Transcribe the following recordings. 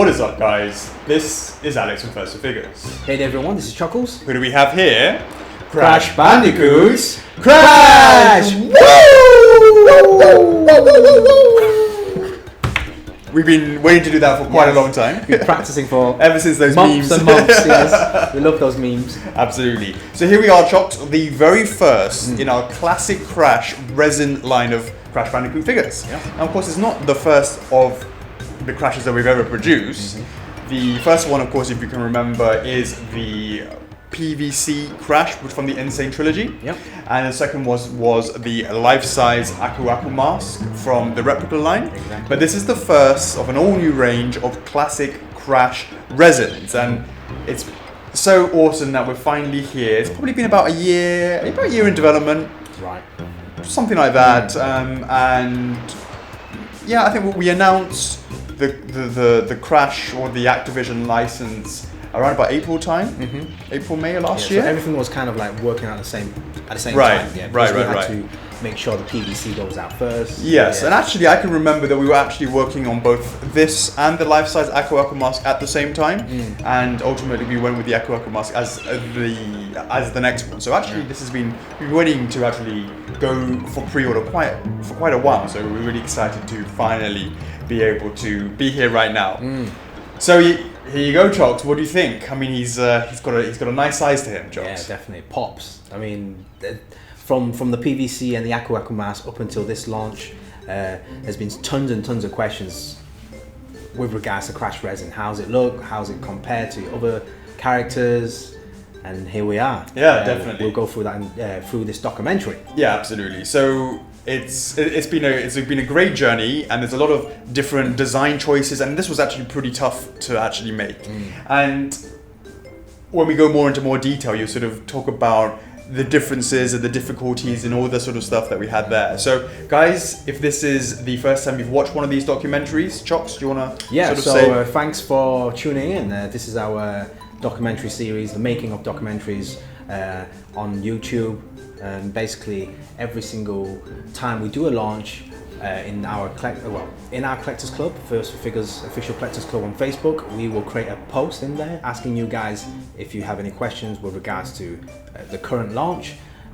What is up, guys? This is Alex from First Figures. Hey there everyone, this is Chuckles. Who do we have here? Crash Bandicoot! Crash! We've been waiting to do that for quite a long time. Been practicing for ever since those months memes. and months, yes. We love those memes. Absolutely. So here we are, Chocks, the very first in our classic Crash resin line of Crash Bandicoot figures. Yeah. And of course, it's not the first of the Crashes that we've ever produced. The first one, of course, if you can remember, is the PVC Crash from the Insane Trilogy. Yep. And the second was the life-size Aku Aku mask from the Replica line. Exactly. But this is the first of an all-new range of classic Crash resins, and it's so awesome that we're finally here. It's probably been about a year in development, Right. something like that. And yeah, I think we announced the Crash or the Activision license around about April time, April, May last year. So everything was kind of like working out at the same Right, time. Yeah, right, because we right, had to make sure the PVC goes out first. Yes, Yeah. and actually I can remember that we were actually working on both this and the life-size Aku Aku mask at the same time, and ultimately we went with the Aku Aku mask as the next one. So actually this has been, we've been waiting to actually go for pre-order for quite a while, so we're really excited to finally be able to be here right now. So here you go, Chocks. What do you think? I mean, he's got a nice size to him, Chocks. Yeah, definitely. It pops. I mean, from the PVC and the Aku Aku mask up until this launch, there's been tons and tons of questions with regards to Crash resin. How's it look? How's it compared to other characters? And here we are. Yeah, definitely. We'll go through that through this documentary. Yeah, absolutely. So it's been a great journey, and there's a lot of different design choices, and this was actually pretty tough to actually make. And when we go more into more detail, you sort of talk about the differences and the difficulties and all the sort of stuff that we had there. So guys, if this is the first time you've watched one of these documentaries, Chocks, do you want to say? Thanks for tuning in. This is our documentary series, the making of documentaries on YouTube. Basically, every single time we do a launch in our Collectors Club, First Figures Official Collectors Club on Facebook, we will create a post in there asking you guys if you have any questions with regards to the current launch.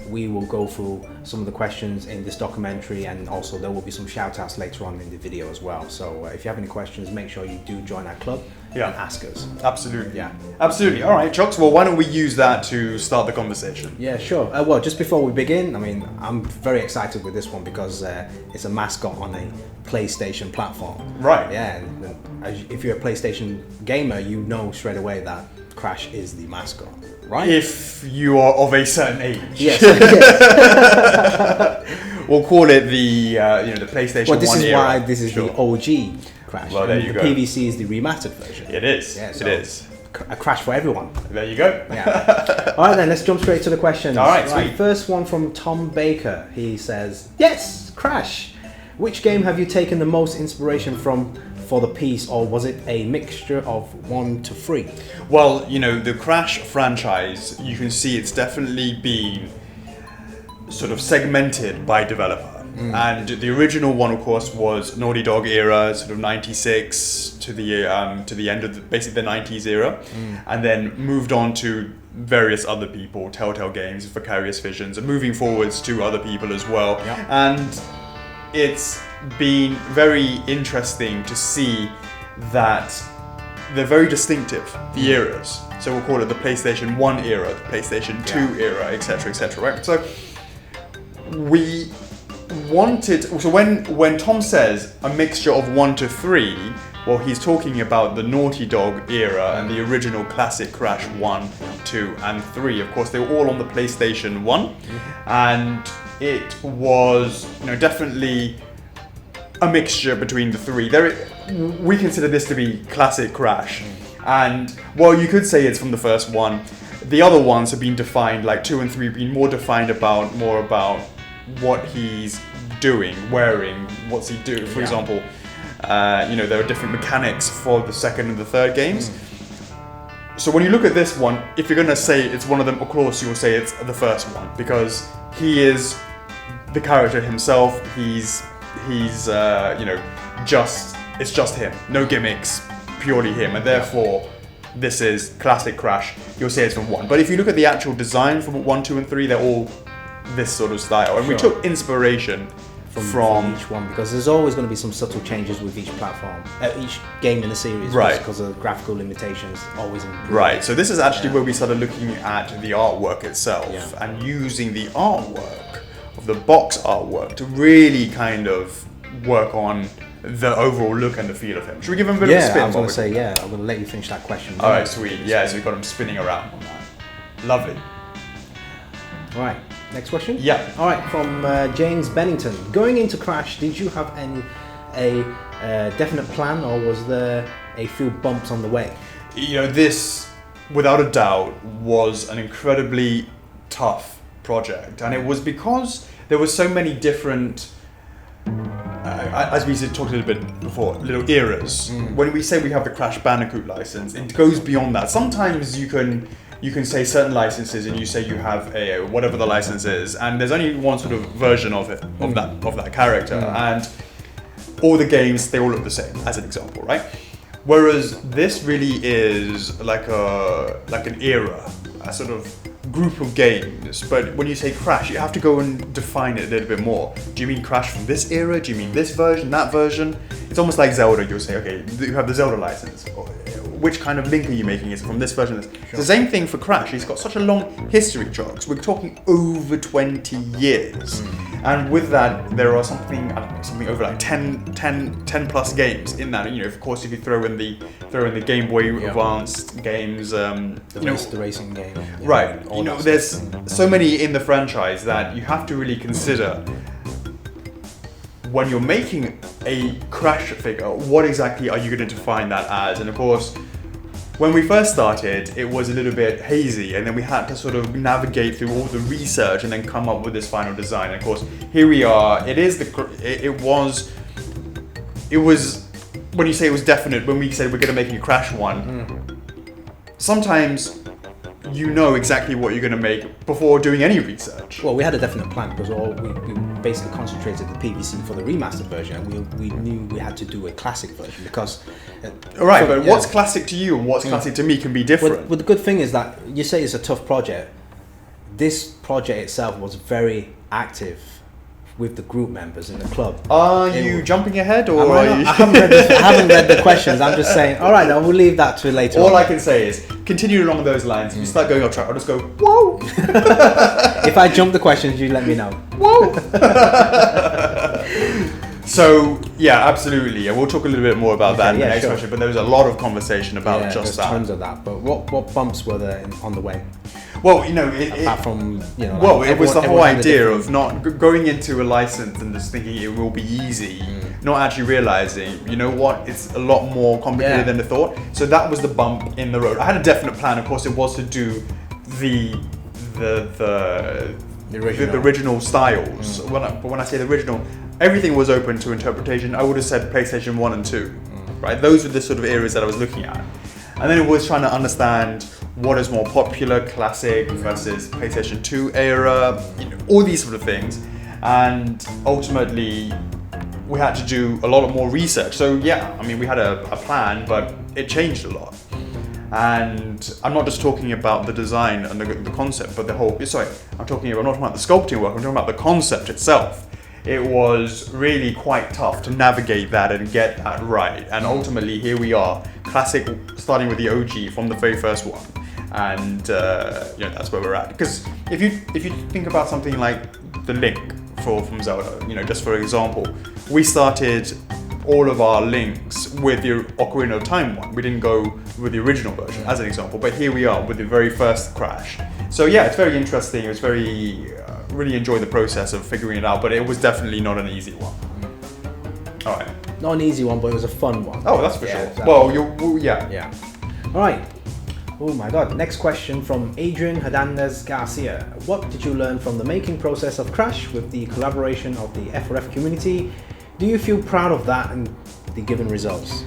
We will go through some of the questions in this documentary, and also there will be some shout outs later on in the video as well. So if you have any questions, make sure you do join our club and ask us. Absolutely. Yeah. Absolutely. All right, Chocks, well, why don't we use that to start the conversation? Yeah, sure. Well, just before we begin, I mean, I'm very excited with this one because it's a mascot on a PlayStation platform. Right. Yeah, and if you're a PlayStation gamer, you know straight away that Crash is the mascot, right? If you are of a certain age. Yes. We'll call it the PlayStation 1 Well, this is era. why this is the OG Crash. Well, there and you the go. PVC is the remastered version. It is. Yeah, so it is. A Crash for everyone. There you go. Yeah. All right, then let's jump straight to the questions. All right, sweet. First one from Tom Baker. He says, "Yes, Crash. Which game have you taken the most inspiration from for the piece, or was it a mixture of 1 to 3? Well, the Crash franchise, you can see it's definitely been sort of segmented by developer. And the original one, of course, was Naughty Dog era, sort of 96 to the end of basically the 90s era, and then moved on to various other people, Telltale Games, Vicarious Visions, and moving forwards to other people as well. Yeah. And it's been very interesting to see that they're very distinctive, the eras. So we'll call it the PlayStation 1 era, the PlayStation 2 era, etc., right? So we wanted, so when Tom says a mixture of 1 to 3, well, he's talking about the Naughty Dog era and the original classic Crash 1, 2, and 3. Of course, they were all on the PlayStation 1, and it was, definitely a mixture between the three. We consider this to be classic Crash, and while you could say it's from the first one, the other ones have been defined, like 2 and 3 have been more defined more about what he's doing, wearing, what's he doing. For example, there are different mechanics for the second and the third games. So when you look at this one, if you're going to say it's one of them, of course you'll say it's the first one, because he is the character himself. He's it's just him. No gimmicks. purely him, and therefore this is classic Crash. You'll say it's from 1. But if you look at the actual design from 1, 2, and 3, they're all this sort of style. And we took inspiration from each one, because there's always going to be some subtle changes with each platform, each game in the series, right? Because of graphical limitations, always improve. Right. So this is actually where we started looking at the artwork itself and using the artwork of the box artwork to really kind of work on the overall look and the feel of him. Should we give him a bit of a spin? I was going to say, I'm going to let you finish that question. All right, sweet. Yeah, so we got him spinning around on that. Lovely. All right. Next question? Yeah. All right, from James Bennington. Going into Crash, did you have a definite plan, or was there a few bumps on the way? You know, this, without a doubt, was an incredibly tough project. And it was because there were so many different, as we talked a little bit before, little eras. When we say we have the Crash Bandicoot license, it goes beyond that. Sometimes you can say certain licenses, and you say you have a whatever the license is, and there's only one sort of version of it, of that character, and all the games, they all look the same, as an example, right? Whereas this really is like an era, a sort of group of games. But when you say Crash, you have to go and define it a little bit more. Do you mean Crash from this era? Do you mean this version, that version? It's almost like Zelda. You'll say, okay, you have the Zelda license. Which kind of link are you making? Is it from this version? It's the same thing for Crash. He's got such a long history, Jogs. We're talking over 20 years. And with that, there are something over like 10 plus games in that. You know, of course, if you throw in the Game Boy Advanced games, the racing game. Right. You know, there's so many in the franchise that you have to really consider when you're making a Crash figure. What exactly are you going to define that as? And of course, when we first started, it was a little bit hazy, and then we had to sort of navigate through all the research and then come up with this final design. And of course, here we are. It was. When you say it was definite, when we said we're going to make a Crash one, sometimes you know exactly what you're going to make before doing any research. Well, we had a definite plan, because we basically concentrated the PVC for the remastered version, and we knew we had to do a classic version, because... What's classic to you and what's classic to me can be different. But the good thing is that you say it's a tough project. This project itself was very active with the group members in the club. Are you jumping ahead, or I haven't read the questions. I'm just saying, all right, then we'll leave that to later All on. I can say is, continue along those lines. If you start going off track, I'll just go, whoa! If I jump the questions, you let me know. Whoa! So, yeah, absolutely. And we'll talk a little bit more about that in the next question, but there was a lot of conversation about just that. Tons of that. But what bumps were there on the way? Well, you know, apart from, you know, well, it was the whole idea of not going into a license and just thinking it will be easy, not actually realizing, you know what, it's a lot more complicated than I thought. So that was the bump in the road. I had a definite plan. Of course, it was to do the original styles. But when I say the original, everything was open to interpretation. I would have said PlayStation 1 and 2, right? Those were the sort of areas that I was looking at. And then it was trying to understand what is more popular, classic versus PlayStation 2 era, you know, all these sort of things. And ultimately, we had to do a lot more research. So yeah, I mean, we had a plan, but it changed a lot. And I'm not just talking about the design and the concept, but I'm not talking about the sculpting work, I'm talking about the concept itself. It was really quite tough to navigate that and get that right. And ultimately, here we are, classic, starting with the OG from the very first one. And that's where we're at. Because if you think about something like the Link from Zelda, you know, just for example, we started all of our links with the Ocarina of Time one. We didn't go with the original version, as an example. But here we are with the very first Crash. So yeah, it's very interesting. It was really enjoyed the process of figuring it out, but it was definitely not an easy one. All right. Not an easy one, but it was a fun one. Oh, that's for sure. Exactly. Well, yeah. Yeah. All right. Oh my God. Next question from Adrian Hernandez Garcia. What did you learn from the making process of Crash with the collaboration of the F4F community? Do you feel proud of that and the given results?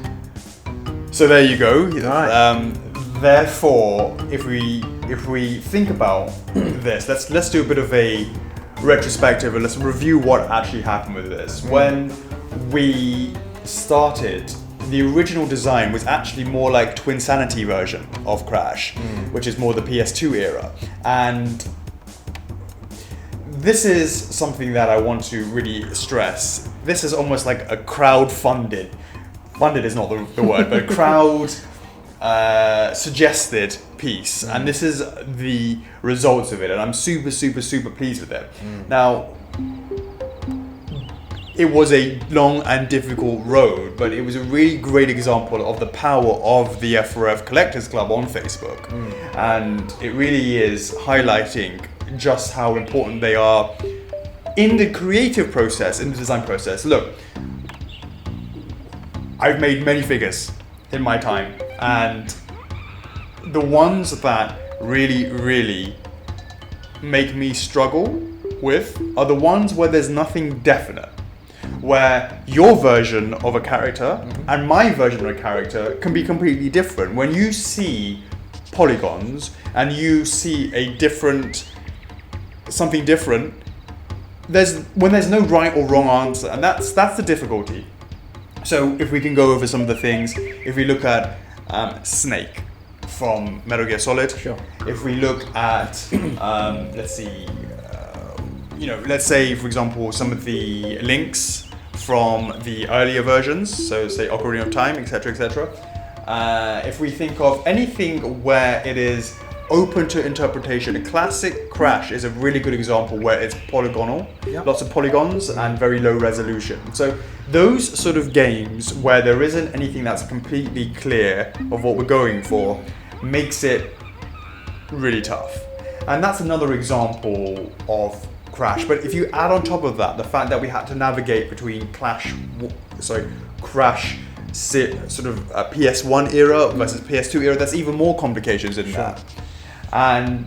So there you go. All right. Therefore, if we think about this, let's do a bit of a retrospective and let's review what actually happened with this. When we started the original design was actually more like Twinsanity version of Crash, which is more the PS2 era. And this is something that I want to really stress. This is almost like a funded is not the word, but crowd suggested piece. And this is the results of it. And I'm super, super, super pleased with it. Now, it was a long and difficult road, but it was a really great example of the power of the F4F Collectors Club on Facebook. And it really is highlighting just how important they are in the creative process, in the design process. Look, I've made many figures in my time, and the ones that really, really make me struggle with are the ones where there's nothing definite. Where your version of a character and my version of a character can be completely different. When you see polygons and you see something different, when there's no right or wrong answer, and that's the difficulty. So if we can go over some of the things, if we look at Snake from Metal Gear Solid, sure. If we look at let's see, let's say for example some of the links from the earlier versions, so say Ocarina of Time, etc., etc. If we think of anything where it is open to interpretation, a classic Crash is a really good example where it's polygonal, lots of polygons and very low resolution. So those sort of games where there isn't anything that's completely clear of what we're going for makes it really tough. And that's another example of Crash. But if you add on top of that the fact that we had to navigate between Crash sort of PS1 era versus PS2 era, that's even more complications in that. And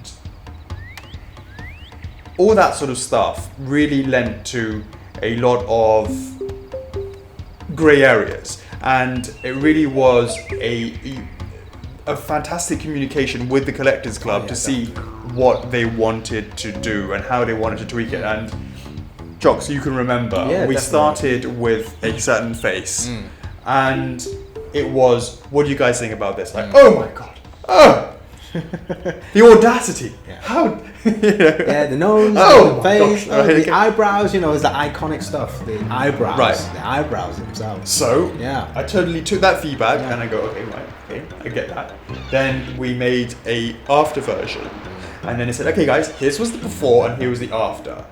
all that sort of stuff really lent to a lot of grey areas, and it really was a fantastic communication with the Collectors Club to see what they wanted to do and how they wanted to tweak it. And Jocks, you can remember, we started with a certain face, and it was, what do you guys think about this? Like, oh my god, the audacity! How? The nose, the face, the eyebrows. It's the iconic stuff. The eyebrows, the eyebrows themselves. So I totally took that feedback and I go, okay, I get that. Then we made a after version, and then it said, okay, guys, here's was the before and here was the after.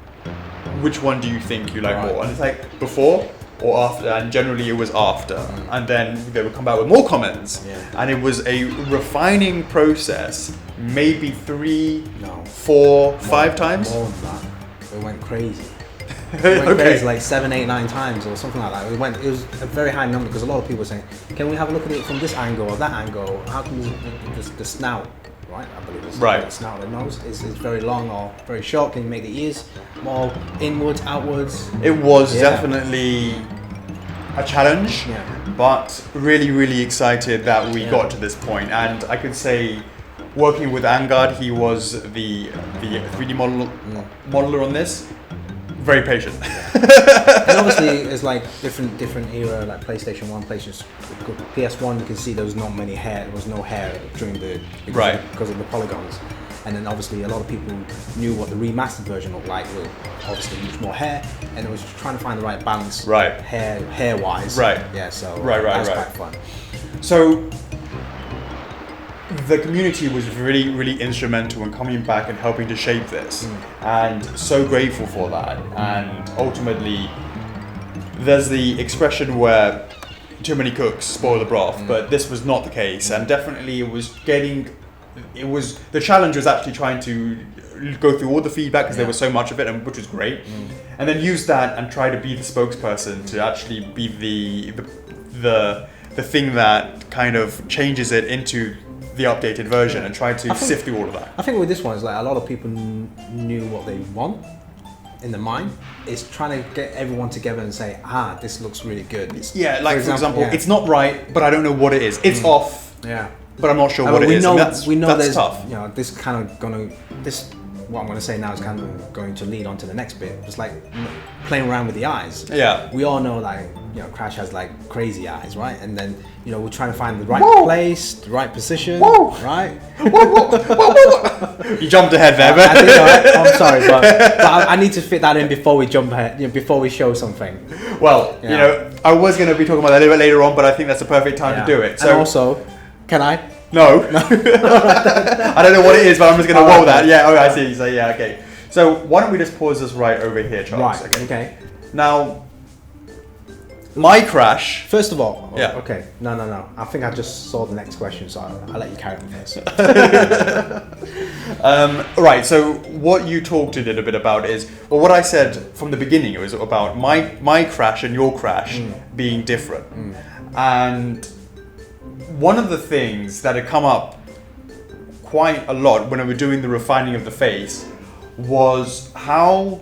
Which one do you think you like more? And it's like before or after, and generally it was after. And then they would come back with more comments, and it was a refining process, maybe 3, 4, 5 times. More than that. We went crazy. It went crazy, like 7, 8, 9 times or something like that. It was a very high number because a lot of people were saying, can we have a look at it from this angle or that angle? How can we the snout? Right, I believe it's the snout. The nose is very long or very short. Can you make the ears more inwards, outwards? It was definitely a challenge, but really, really excited that we got to this point. And I could say, working with Angard, he was the 3D modeler on this. Very patient. And obviously, it's like different era, like PlayStation 1, PS1. You can see there was not many hair. There was no hair during because of the polygons. And then obviously a lot of people knew what the remastered version looked like with obviously much more hair, and it was trying to find the right balance, hair wise. That's quite fun. So the community was really, really instrumental in coming back and helping to shape this, and so grateful for that. And ultimately, there's the expression where too many cooks spoil the broth, but this was not the case, and definitely the challenge was actually trying to go through all the feedback because there was so much of it, and which was great, and then use that and try to be the spokesperson to actually be the thing that kind of changes it into the updated version, and try to sift through all of that. I think with this one, it's like a lot of people knew what they want in their mind. It's trying to get everyone together and say, this looks really good. For example, it's not right, but I don't know what it is. It's off. Yeah. But I'm not sure what it is. We know that's there's tough. This kind of this what I'm going to say now is kind of going to lead on to the next bit. It's like playing around with the eyes. Yeah. We all know like, you know, Crash has like crazy eyes, right? And then, you know, we're trying to find the right place, the right position, right? You jumped ahead there, I think, I'm sorry, but I need to fit that in before we jump ahead, you know, before we show something. Well, you know, I was going to be talking about that a little bit later on, but I think that's the perfect time to do it. So and also, can I? No. I don't know what it is, but I'm just going to roll that. Yeah, I see. So, yeah, okay. So, why don't we just pause this right over here, Charles? Right, okay. Now, my Crash... First of all, yeah. Okay, no. I think I just saw the next question, so I'll let you carry on first. Right, so what you talked a little bit about is, well, what I said from the beginning, it was about my Crash and your Crash being different. And one of the things that had come up quite a lot when we were doing the refining of the face was how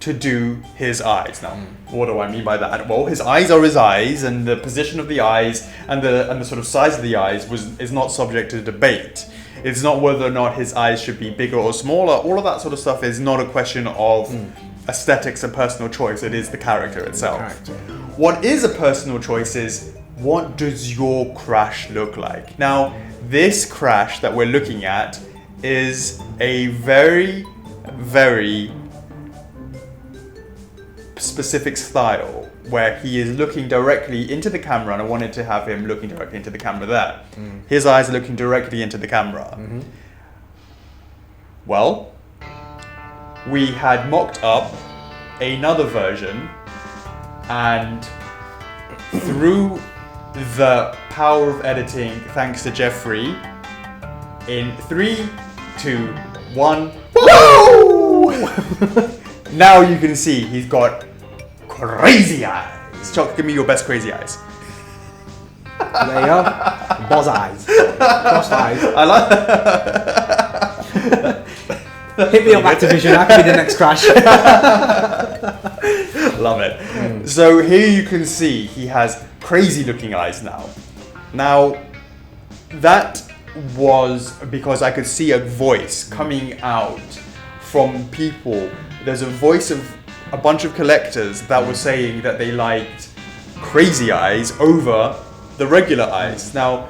to do his eyes. Now, what do I mean by that? Well, his eyes are his eyes, and the position of the eyes and the sort of size of the eyes is not subject to debate. It's not whether or not his eyes should be bigger or smaller. All of that sort of stuff is not a question of aesthetics and personal choice. It is the character itself. What is a personal choice is, what does your Crash look like? Now, this Crash that we're looking at is a very, very specific style where he is looking directly into the camera, and I wanted to have him looking directly into the camera there. His eyes are looking directly into the camera. Well, we had mocked up another version, and through the power of editing, thanks to Jeffrey, in 3, 2, 1, woo! Now you can see he's got crazy eyes. Chuck, give me your best crazy eyes. There you go. Boss eyes. Cross eyes. I like Hit me up, Activision. I can be the next Crash. Love it. So here you can see he has crazy looking eyes now. Now, that was because I could see a voice coming out from people. There's a voice of a bunch of collectors that were saying that they liked crazy eyes over the regular eyes. Now,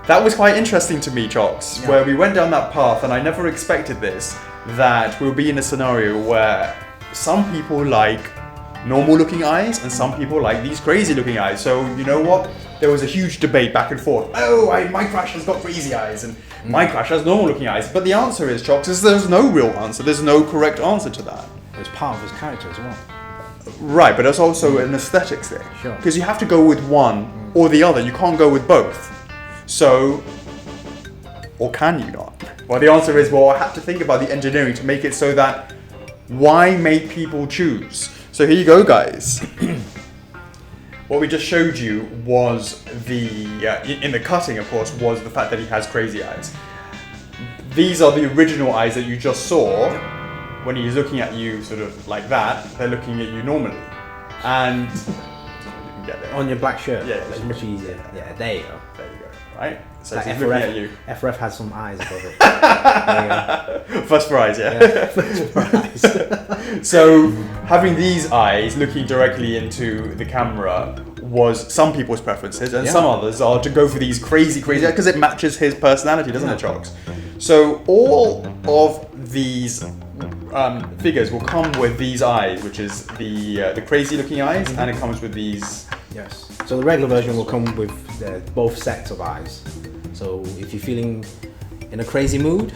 that was quite interesting to me, Chocks, where we went down that path, and I never expected this, that we'll be in a scenario where some people like normal looking eyes and some people like these crazy looking eyes. So, you know what? There was a huge debate back and forth. Oh, my Crash has got crazy eyes and my Crash has normal looking eyes. But the answer is, Chocks, is there's no real answer. There's no correct answer to that. It's part of his character as well. Right, but it's also an aesthetics thing. Sure. Because you have to go with one or the other. You can't go with both. So, or can you not? Well, the answer is, well, I had to think about the engineering to make it so that why make people choose? So here you go, guys. What we just showed you was in the cutting, of course, was the fact that he has crazy eyes. These are the original eyes that you just saw. When he's looking at you sort of like that, they're looking at you normally. And you can get there. On your black shirt. Yeah, it's much easier. Yeah, there you go. There you go. Right? So like he's looking at you. F4F has some eyes above it. There you go. First for eyes, yeah. First for eyes. So having these eyes looking directly into the camera was some people's preferences, and some others are to go for these crazy, because it matches his personality, doesn't it, Chocks? So all of these figures will come with these eyes, which is the crazy looking eyes, and it comes with these. Yes. So the regular version will come with both sets of eyes. So if you're feeling in a crazy mood.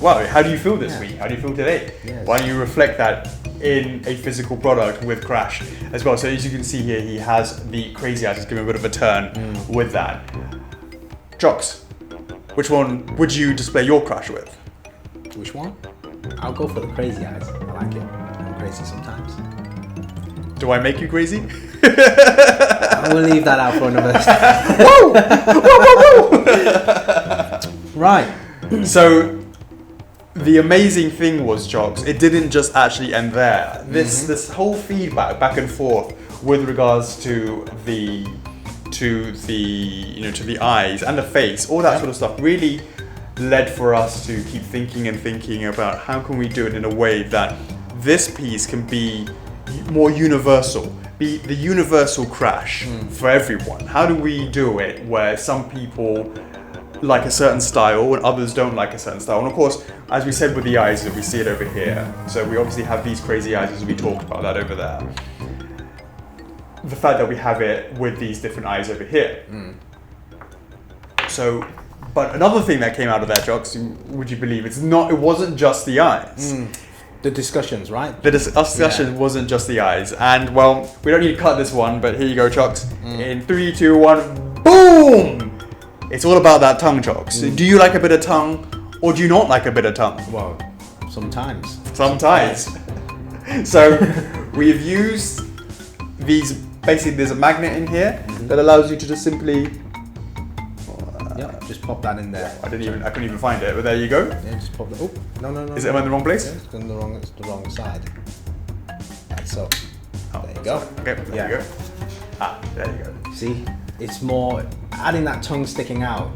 Wow, how do you feel this week? How do you feel today? Yes. Why don't you reflect that in a physical product with Crash as well? So as you can see here, he has the crazy eyes. Just give him a bit of a turn with that. Jocks, which one would you display your Crash with? Which one? I'll go for the crazy eyes. I like it. I'm crazy sometimes. Do I make you crazy? I will leave that out for another. Whoa! Right. So the amazing thing was, Jocks, it didn't just actually end there. This whole feedback back and forth with regards to the eyes and the face, all that sort of stuff, really led for us to keep thinking about how can we do it in a way that this piece can be more universal, be the universal crash for everyone. How do we do it where some people like a certain style and others don't like a certain style? And of course, as we said with the eyes, we see it over here. So we obviously have these crazy eyes as we talked about that over there. The fact that we have it with these different eyes over here. So, but another thing that came out of that, Jocks, would you believe, it wasn't just the eyes. The discussions, right? The discussion wasn't just the eyes. And well, we don't need to cut this one, but here you go, Chocks. In 3, 2, 1, boom! It's all about that tongue, Chocks. Do you like a bit of tongue, or do you not like a bit of tongue? Well, sometimes. Sometimes. So we've used these, basically there's a magnet in here that allows you to just simply... just pop that in there. I couldn't even find it, but there you go. Yeah, just pop that. Oh, no. Is it in the wrong place? Yeah, it's on the wrong side. Like so. There you go. Okay, there you go. There you go. See, it's more, adding that tongue sticking out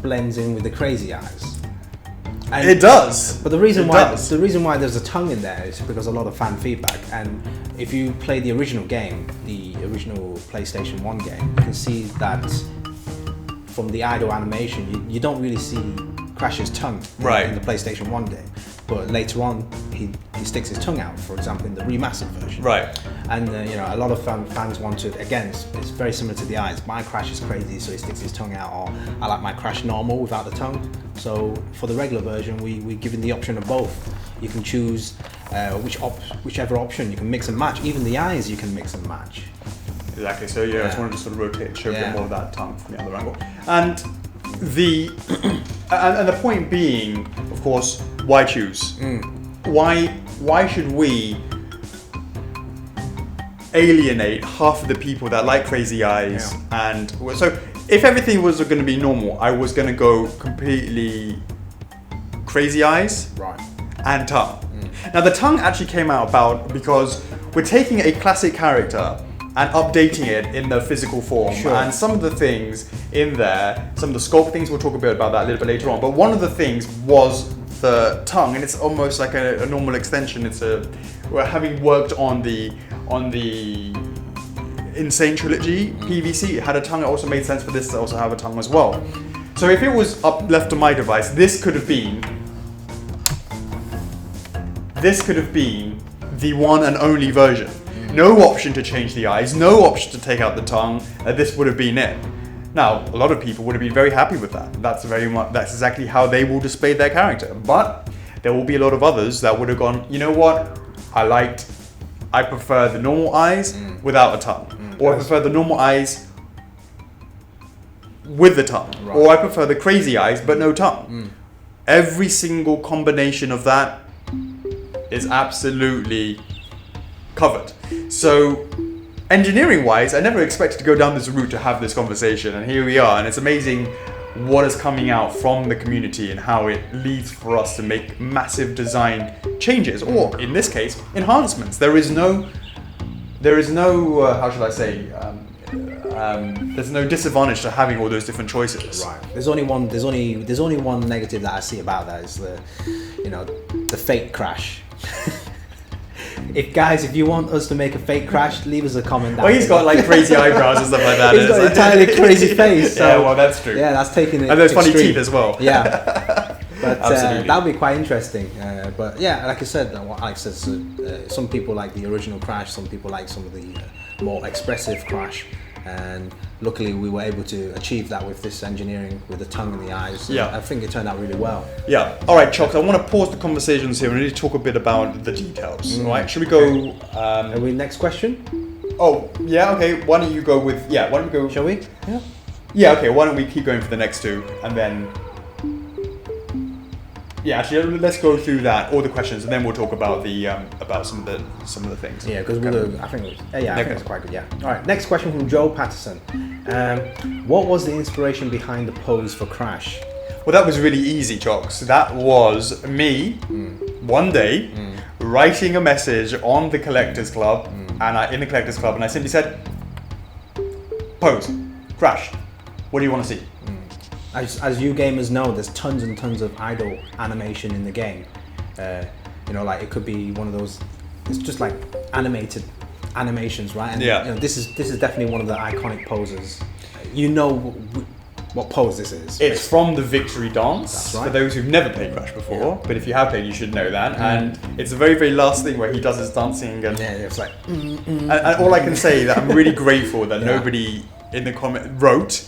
blends in with the crazy eyes. And it does. But the reason why there's a tongue in there is because a lot of fan feedback. And if you play the original game, the original PlayStation 1 game, you can see that from the idle animation, you don't really see Crash's tongue in the PlayStation 1 game. But later on, he sticks his tongue out, for example, in the remastered version. Right. And a lot of fans want to, again, it's very similar to the eyes. My Crash is crazy, so he sticks his tongue out, or I like my Crash normal without the tongue. So for the regular version, we're given the option of both. You can choose whichever option. You can mix and match. Even the eyes you can mix and match. Exactly. So I just wanted to sort of rotate and show a bit more of that tongue from the other angle. And the and the point being, of course, why choose? Why should we alienate half of the people that like crazy eyes? And so if everything was going to be normal, I was going to go completely crazy eyes and tongue. Now the tongue actually came out because we're taking a classic character and updating it in the physical form. And some of the things in there, some of the sculpt things, we'll talk a bit about that a little bit later on, but one of the things was the tongue, and it's almost like a normal extension. We're having worked on the Insane Trilogy PVC, it had a tongue. It also made sense for this to also have a tongue as well. So if it was left on my device, this could have been the one and only version. No option to change the eyes, no option to take out the tongue. This would have been it. Now, a lot of people would have been very happy with that. That's exactly how they will display their character. But there will be a lot of others that would have gone, you know what? I prefer the normal eyes without a tongue. Or I prefer the normal eyes with the tongue. Or I prefer the crazy eyes but no tongue. Every single combination of that is absolutely covered. So engineering wise, I never expected to go down this route to have this conversation, and here we are, and it's amazing what is coming out from the community and how it leads for us to make massive design changes, or in this case, enhancements. There is no how should I say, there's no disadvantage to having all those different choices. Right. There's only one negative that I see about that is the fake crash. If you want us to make a fake Crash, leave us a comment down. Well, he's got like crazy eyebrows and stuff like that. He's got an entirely crazy face. So, yeah, well, that's true. Yeah, that's taking it. And there's extreme. funny teeth as well. Yeah, but that would be quite interesting. But yeah, like I said, some people like the original Crash. Some people like some of the more expressive Crash. And luckily we were able to achieve that with this engineering, with the tongue and the eyes. Yeah. I think it turned out really well. Yeah. All right, Chuck, I want to pause the conversations here. We need to talk a bit about the details. All right, should we go... Are we next question? Oh, yeah, okay. Why don't you go with... Yeah, why don't we go... Shall we? Yeah. Yeah, okay. Why don't we keep going for the next two, and then... Yeah, actually, let's go through that, all the questions, and then we'll talk about the about some of the things. Yeah, because I think it's quite good. Yeah. All right. Next question from Joe Patterson. What was the inspiration behind the pose for Crash? Well, that was really easy, Chocks. That was me one day writing a message on the Collectors Club, and I simply said, "Pose, Crash. What do you want to see?" as you gamers know, there's tons and tons of idle animation in the game. You know, like it could be one of those. It's just like animated animations, right? And yeah. You know, this is definitely one of the iconic poses. You know what pose this is? It's from the Victory Dance. That's right. For those who've never played Crash before, but if you have played, you should know that. And it's the very, very last thing where he does his dancing, and it's like. And all I can say that I'm really grateful that nobody in the comment wrote.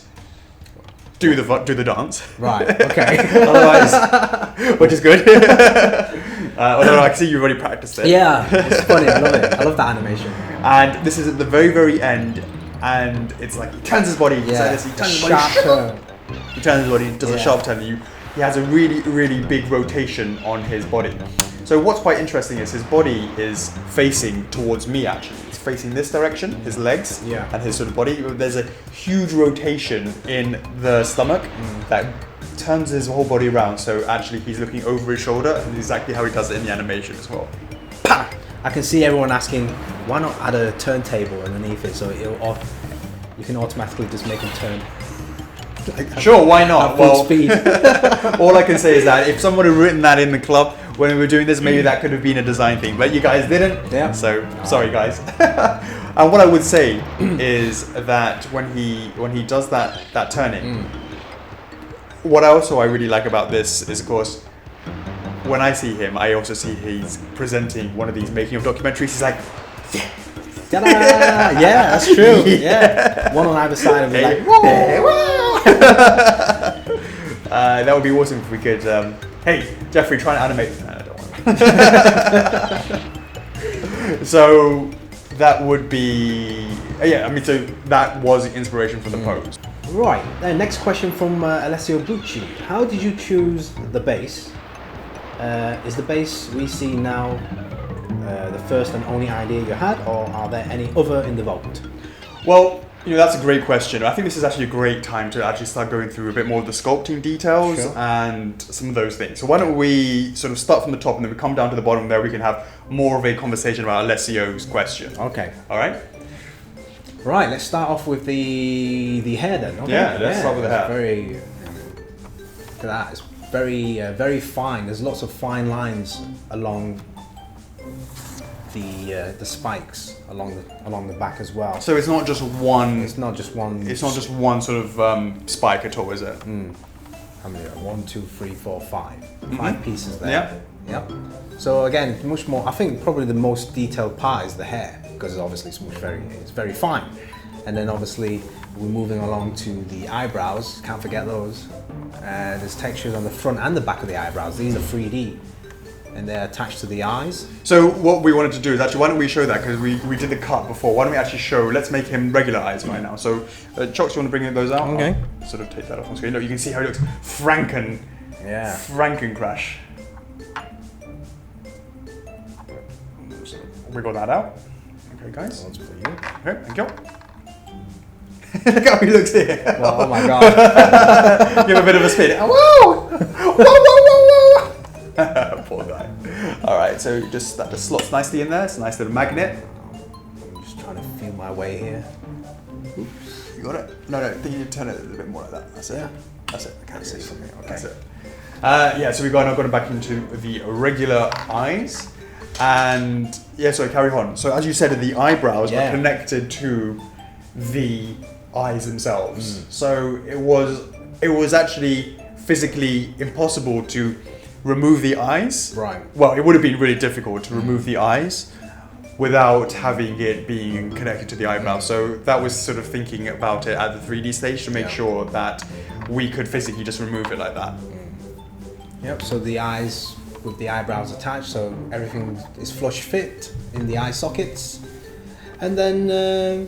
Do the dance. Right. Okay. Otherwise, which is good. Although I can see you've already practiced it. Yeah, it's funny. I love it. I love that animation. And this is at the very, very end, and it's like he turns his body. Yeah. So he turns his Sharp body. turn. He turns his body. Does a sharp turn. He has a really, really big rotation on his body. So what's quite interesting is his body is facing towards me. Actually, it's facing this direction. His legs and his sort of body. There's a huge rotation in the stomach that turns his whole body around. So actually, he's looking over his shoulder, and exactly how he does it in the animation as well. Pa! I can see everyone asking, why not add a turntable underneath it so you can automatically just make him turn. Sure, why not? Full speed. All I can say is that if someone had written that in the club when we were doing this, maybe that could have been a design thing, but you guys didn't. Yeah. So sorry, guys. And what I would say is that when he does that turning, what I really like about this is, of course, when I see him, I also see he's presenting one of these making of documentaries. He's like, Ta-da! Yeah, that's true. Yeah. One on either side of me, like, that would be awesome if we could. Hey, Jeffrey, try and animate. No, I don't want. So that would be. So that was the inspiration for the pose. Right. Next question from Alessio Bucci. How did you choose the bass? Is the bass we see now the first and only idea you had, or are there any other in the vault? Well, that's a great question. I think this is actually a great time to actually start going through a bit more of the sculpting details and some of those things. So why don't we sort of start from the top and then we come down to the bottom there, we can have more of a conversation about Alessio's question. Okay. All right? Right, let's start off with the hair then. Okay. Yeah, let's start with the hair. Look at that. It's very, very fine. There's lots of fine lines along the spikes along the back as well. So it's not just one. It's not just one. It's not just one sort of spike at all, is it? How many? 1, 2, 3, 4, 5. 5 pieces there. Yeah. Yep. So again, much more. I think probably the most detailed part is the hair, because obviously it's very fine. And then obviously we're moving along to the eyebrows. Can't forget those. There's textures on the front and the back of the eyebrows. These are 3D. And they're attached to the eyes. So what we wanted to do is actually, why don't we show that, because we did the cut before. Why don't we actually show, let's make him regular eyes right now. So Chocks, you want to bring those out? Okay. I'll sort of take that off on screen. Look, you can see how he looks Franken-crash. Wiggle that out. Okay, guys. One's for you. Okay, thank you. Look how he looks here. Well, oh my god. Give a bit of a spin. Whoa! Whoa, whoa, whoa, whoa! Poor guy. Alright, so just that just slots nicely in there. It's a nice little magnet. I'm just trying to feel my way here. Oops. You got it? No, I think you need to turn it a little bit more like that. That's it. Yeah. That's it. I can't see something. Okay. That's it. So we've now gone back into the regular eyes. And so carry on. So as you said, the eyebrows are connected to the eyes themselves. So it was actually physically impossible to remove the eyes. Right. Well, it would have been really difficult to remove the eyes without having it being connected to the eyebrow. So that was sort of thinking about it at the 3D stage to make sure that we could physically just remove it like that. Yep, so the eyes with the eyebrows attached, so everything is flush fit in the eye sockets. And then, I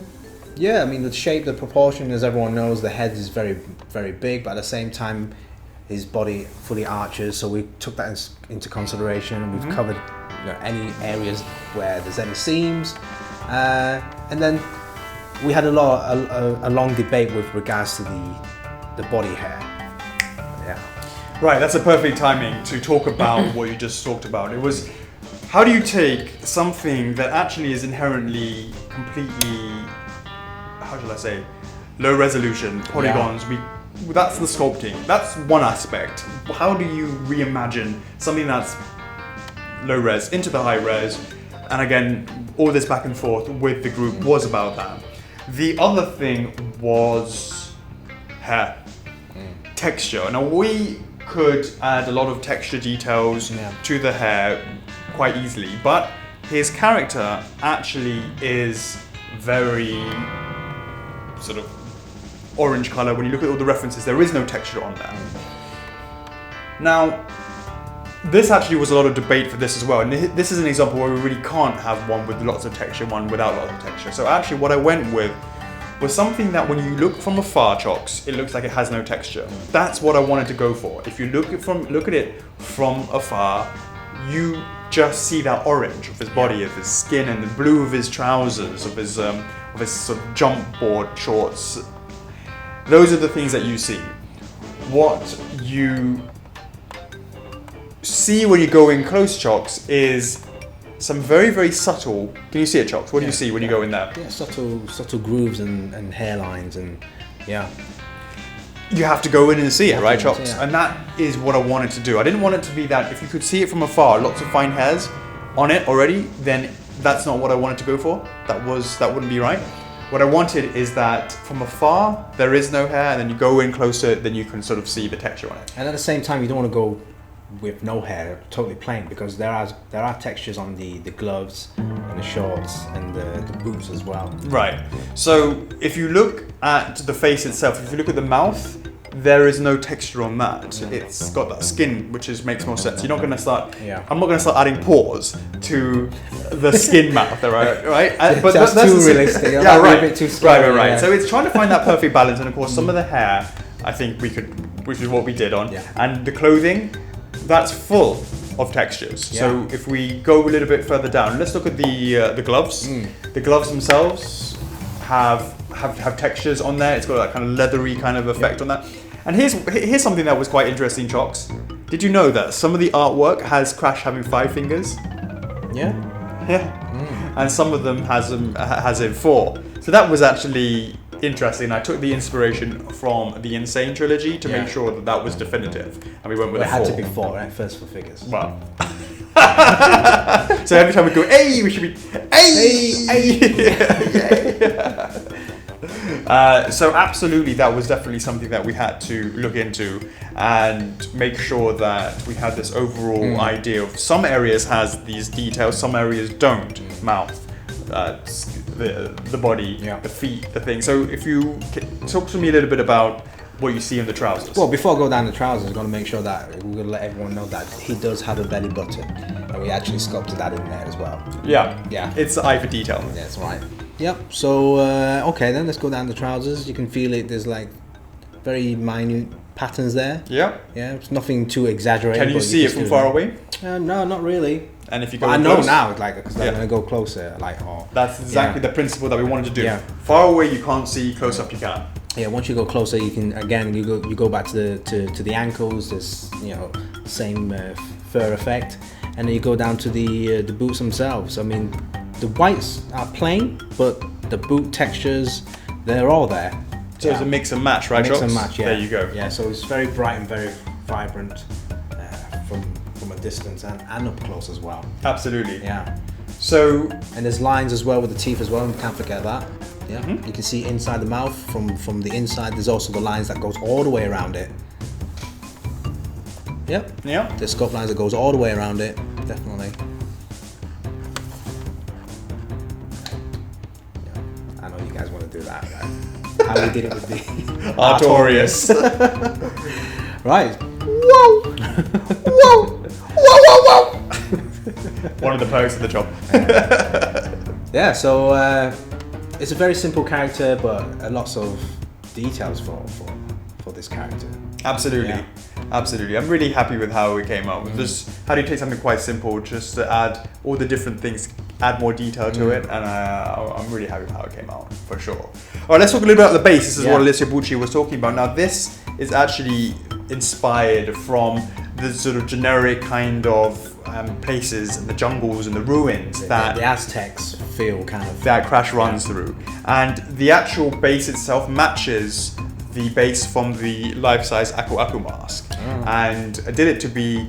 mean, the shape, the proportion, as everyone knows, the head is very, very big, but at the same time, his body fully arches, so we took that into consideration, and we've covered any areas where there's any seams. And then we had a long debate with regards to the body hair. Yeah. Right, that's a perfect timing to talk about what you just talked about. It was, how do you take something that actually is inherently completely, how shall I say, low resolution polygons? that's the sculpting. That's one aspect. How do you reimagine something that's low res into the high res? And again, all this back and forth with the group was about that. The other thing was hair. Texture. Now we could add a lot of texture details to the hair quite easily, but his character actually is very sort of orange color. When you look at all the references, there is no texture on there. Now, this actually was a lot of debate for this as well, and this is an example where we really can't have one with lots of texture, one without lots of texture. So actually what I went with was something that when you look from afar, Chocks, it looks like it has no texture. That's what I wanted to go for. If you look at it from afar, you just see that orange of his body, of his skin, and the blue of his trousers, of his sort of jump board shorts. Those are the things that you see. What you see when you go in close, Chocks, is some very, very subtle. Can you see it, Chocks? What do you see when you go in there? Yeah, subtle grooves and hairlines and You have to go in and see it, right, Chocks? And that is what I wanted to do. I didn't want it to be that if you could see it from afar, lots of fine hairs on it already, then that's not what I wanted to go for. That wouldn't be right. What I wanted is that from afar, there is no hair, and then you go in closer, then you can sort of see the texture on it. And at the same time, you don't want to go with no hair, totally plain, because there are textures on the gloves and the shorts and the boots as well. Right. So if you look at the face itself, if you look at the mouth, there is no texture on that. It's got that skin, which makes more sense. You're not going to start. I'm not going to start adding pores to the skin mouth, right? But that's too realistic. Yeah, right. A bit too scary, Right. Yeah. So it's trying to find that perfect balance, and of course, some of the hair, I think we could, which is what we did on, and the clothing. That's full of textures. Yeah. So if we go a little bit further down, let's look at the gloves. The gloves themselves have textures on there. It's got that kind of leathery kind of effect on that. And here's something that was quite interesting, Chocks. Did you know that some of the artwork has Crash having 5 fingers? Yeah. And some of them has it 4. So that was actually interesting. I took the inspiration from the Insane trilogy to make sure that was definitive, and we went with a 4. It had to be 4, right? First for figures. Well. So every time we go, hey, we should be, so absolutely, that was definitely something that we had to look into and make sure that we had this overall idea of some areas has these details, some areas don't. Mouth, the body, the feet, the thing. So if you talk to me a little bit about what you see in the trousers. Well, before I go down the trousers, I'm going to make sure that we're going to let everyone know that he does have a belly button, and we actually sculpted that in there as well. Yeah. It's the eye for detail. That's right. Yep. So okay, then let's go down the trousers. You can feel it. There's like very minute patterns there. Yeah. It's nothing too exaggerated. Can you see it from far away? No, not really. And if you go I close, know now, like, because I'm going to go closer, like, that's exactly the principle that we wanted to do. Far away you can't see, close up you can. Yeah, once you go closer, you can again you go back to the ankles. There's same fur effect, and then you go down to the boots themselves. I mean, the whites are plain, but the boot textures, they're all there. So it's a mix and match, right? Mix and match. Yeah. There you go. Yeah, so it's very bright and very vibrant from a distance and up close as well. Absolutely. Yeah. So and there's lines as well with the teeth as well. We can't forget that. Yeah, you can see inside the mouth from the inside. There's also the lines that goes all the way around it. Yep. Yeah. There's sculpt lines that goes all the way around it. Definitely. Yeah. I know you guys want to do that. Right? How we did it with the Artorias. Right. Whoa! Whoa! Whoa! Whoa! Whoa! One of the perks of the job. Yeah. So. It's a very simple character, but lots of details for this character. Absolutely, absolutely. I'm really happy with how it came out. Just how do you take something quite simple, just to add all the different things, add more detail to it, and I'm really happy with how it came out, for sure. All right, let's talk a little bit about the base. This is what Alessia Bucci was talking about. Now, this is actually inspired from the sort of generic kind of places and the jungles and the ruins that the Aztecs feel kind of that Crash runs through, and the actual base itself matches the base from the life-size Aku Aku mask, and I did it to be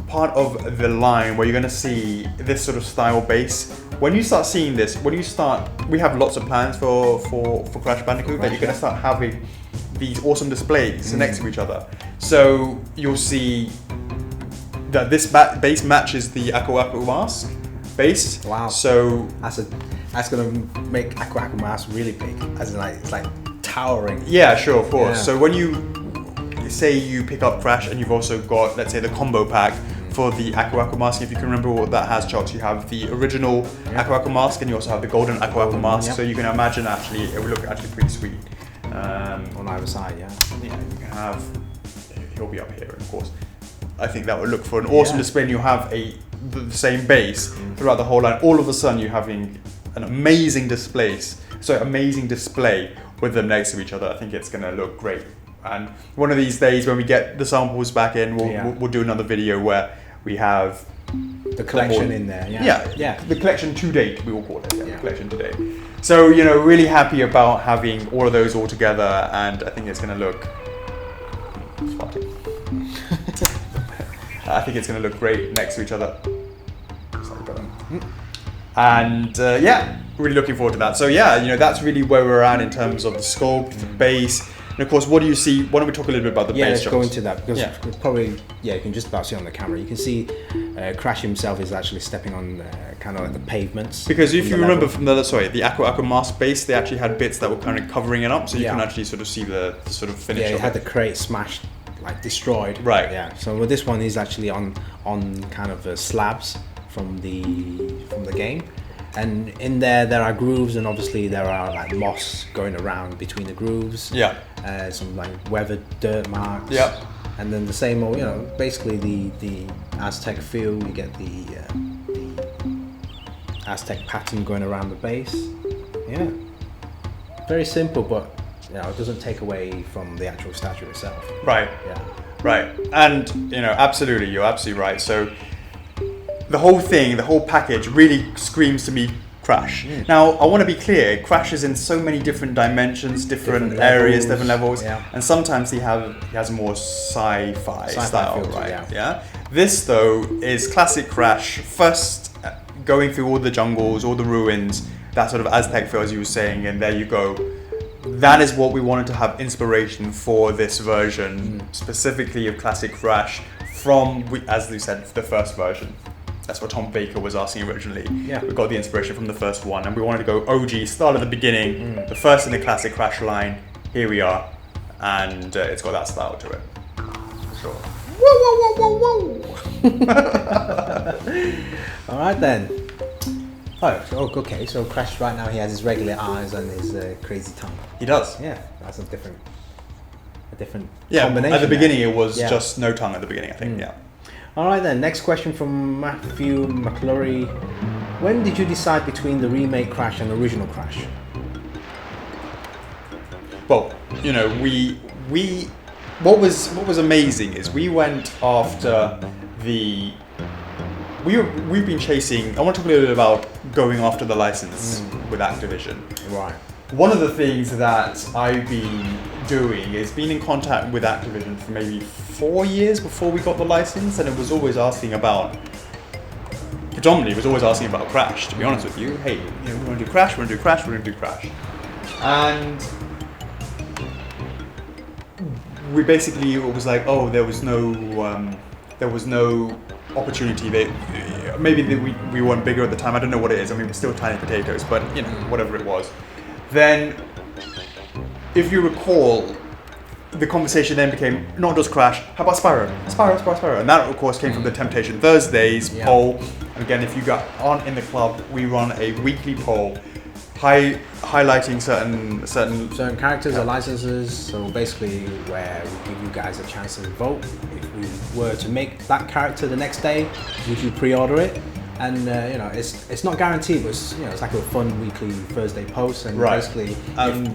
part of the line where you're going to see this sort of style base. When you start seeing this, we have lots of plans for Crash Bandicoot, that you're going to start having these awesome displays next to each other. So you'll see that this base matches the Aku Aku mask base. Wow. So that's gonna make Aku Aku mask really big, as in like it's like towering. yeah, sure, of course. Yeah. So when you say you pick up Crash and you've also got, let's say, the combo pack for the Aku Aku mask, if you can remember what that has, Chocks, you have the original Aku Aku mask and you also have the golden Aku Aku mask. Yep. So you can imagine actually it would look actually pretty sweet. On either side, yeah. Yeah, you can have, he'll be up here, of course. I think that would look for an awesome display, and you have the same base throughout the whole line. All of a sudden you're having an amazing display with them next to each other. I think it's going to look great. And one of these days when we get the samples back in, we'll do another video where we have the collection in there. Yeah, the collection to date, we will call it. The collection to date. So, really happy about having all of those all together, and I think it's going to look spotty. I think it's going to look great next to each other. And really looking forward to that. So that's really where we're at in terms of the scope, the base. And of course, what do you see? Why don't we talk a little bit about the base? Let's go into that, because probably, you can just about see on the camera. You can see Crash himself is actually stepping on kind of like the pavements. Because if you remember from the Aku Aku mask base, they actually had bits that were kind of covering it up, so you can actually sort of see the sort of finish. Yeah, it had it. the crate smashed, like destroyed. Right. Yeah. So with this one, he's actually on kind of slabs from the game. And in there are grooves, and obviously there are like moss going around between the grooves. Yeah. Some like weathered dirt marks. Yeah. And then the same old, basically the Aztec feel. You get the Aztec pattern going around the base. Yeah. Very simple, but it doesn't take away from the actual statue itself. Right. Yeah. Right. And absolutely, you're absolutely right. So the whole thing, the whole package really screams to me Crash. Now, I want to be clear, Crash is in so many different dimensions, different areas, different levels, and sometimes he has a more sci-fi style, filter, right? Yeah. This, though, is classic Crash, first going through all the jungles, all the ruins, that sort of Aztec feel, as you were saying, and there you go. That is what we wanted to have inspiration for this version, specifically of classic Crash, from, as we said, the first version. That's what Tom Baker was asking originally. Yeah. We got the inspiration from the first one, and we wanted to go OG, start at the beginning, the first in the classic Crash line. Here we are, and it's got that style to it. For sure. Whoa, whoa, whoa, whoa, whoa! All right then. Okay. So Crash right now, he has his regular eyes and his crazy tongue. He does. Yeah, that's a different Yeah. combination. At the beginning, it was Yeah. just no tongue. At the beginning, I think. Yeah. All right then, next question from Matthew McClurry. When did you decide between the remake Crash and the original Crash? Well, what was amazing is we went after we've been chasing. I want to talk a little bit about going after the license with Activision. Right. One One of the things that I've been doing is being in contact with Activision for maybe 4 years before we got the license, and it was always asking about, predominantly it was always asking about Crash, to be honest with you. Hey, we want to do Crash, we want to do Crash, we want to do Crash. And we basically, it was like, there was no opportunity. Maybe we weren't bigger at the time, I don't know what it is, I mean, we're still tiny potatoes, but whatever it was. Then, if you recall, the conversation then became not just Crash, how about Spyro? Spyro. And that, of course, came from the Temptation Thursdays poll. And again, if you aren't in the club, we run a weekly poll highlighting certain characters or licenses. So basically, where we give you guys a chance to vote. If we were to make that character the next day, would you pre-order it? And it's not guaranteed, but it's like a fun weekly Thursday post. And basically,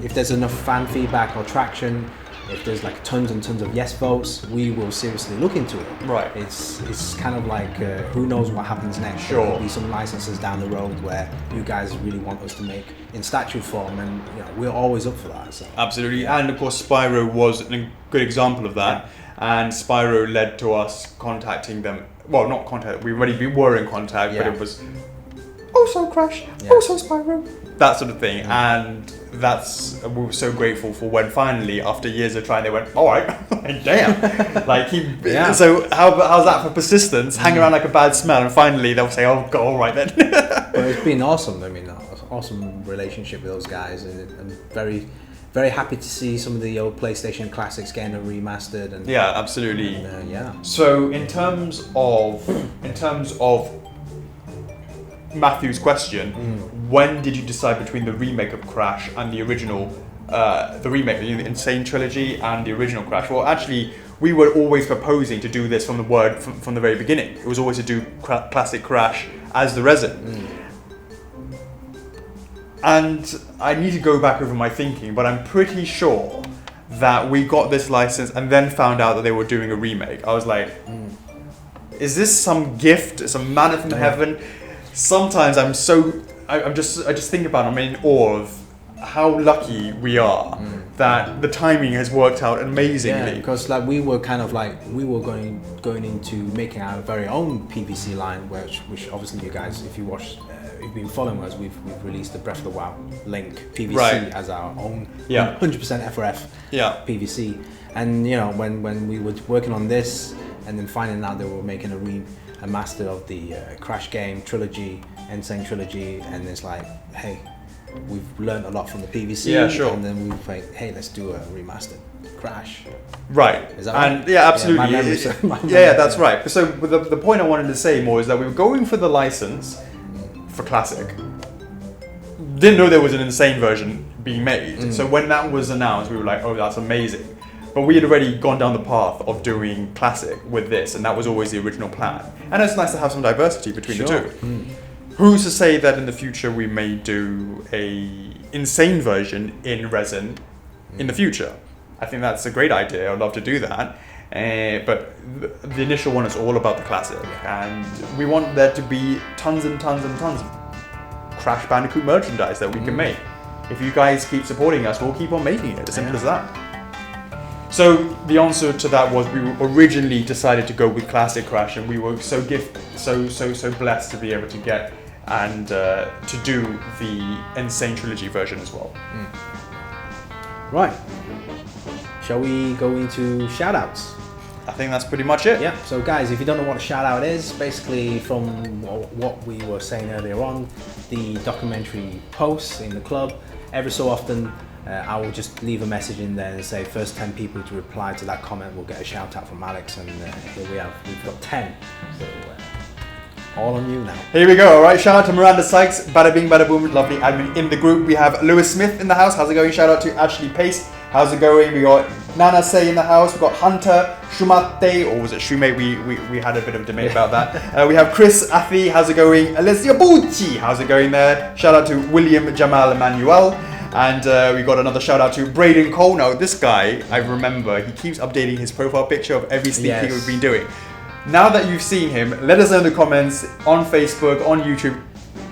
if there's enough fan feedback or traction, if there's like tons and tons of yes votes, we will seriously look into it. Right. It's kind of like who knows what happens next. Sure. There could be some licenses down the road where you guys really want us to make in statue form, and we're always up for that. So. Absolutely, and of course Spyro was a good example of that. And Spyro led to us contacting them. Well, not contact. We were in contact, but it was also Crash, also Spyro, that sort of thing. And we were so grateful for when finally, after years of trying, they went, all right, damn. Like So how's that for persistence? Hang around like a bad smell, and finally they'll say, oh, go, all right then. Well, it's been awesome. I mean, awesome relationship with those guys, and very, very happy to see some of the old PlayStation classics getting remastered. And yeah, absolutely. And, So in terms of Matthew's question, when did you decide between the remake of Crash and the original, the Insane Trilogy and the original Crash? Well, actually, we were always proposing to do this from the very beginning. It was always to do classic Crash as the resin. And I need to go back over my thinking, but I'm pretty sure that we got this license and then found out that they were doing a remake. I was like, is this some gift, some manna from heaven? Sometimes I just think about it, I'm in awe of how lucky we are that the timing has worked out amazingly. Yeah, because like we were going into making our very own PVC line, which obviously you guys, if you've been following us, we've released the Breath of the Wild Link PVC as our own 100% F4F PVC. And when we were working on this and then finding out they were making a master of the Crash game trilogy, Insane Trilogy, and it's like, hey, we've learned a lot from the PVC. Yeah, sure. And then we were like, hey, let's do a remastered Crash. Right. Is that right? And yeah, absolutely. Yeah, that's right. So the point I wanted to say more is that we were going for the license for classic. Didn't know there was an Insane version being made. So when that was announced, we were like, oh, that's amazing. But we had already gone down the path of doing classic with this, and that was always the original plan. And it's nice to have some diversity between the two. Who's to say that in the future we may do a Insane version in resin in the future? I think that's a great idea. I'd love to do that. But the initial one is all about the classic, and we want there to be tons and tons and tons of Crash Bandicoot merchandise that we can make. If you guys keep supporting us, we'll keep on making it. As simple as that. So the answer to that was we originally decided to go with classic Crash, and we were so blessed to be able to get and to do the Insane Trilogy version as well. Right. Shall we go into shout-outs? I think that's pretty much it. Yeah, so guys, if you don't know what a shout-out is, basically from what we were saying earlier on, the documentary posts in the club, every so often I will just leave a message in there and say first 10 people to reply to that comment will get a shout-out from Alex, and here we've got 10. So all on you now. Here we go. All right. Shout out to Miranda Sykes, bada bing, bada boom, lovely admin in the group. We have Lewis Smith in the house. How's it going? Shout out to Ashley Pace. How's it going? We got Nana Say in the house. We got Hunter Shumate, or was it Shumate? We had a bit of debate about that. We have Chris Athi. How's it going? Alessia Bucci. How's it going there? Shout out to William Jamal Emmanuel. And we got another shout out to Braden Cole. Now this guy, I remember, he keeps updating his profile picture of every sneak peek we've been doing. Now that you've seen him, let us know in the comments on Facebook, on YouTube,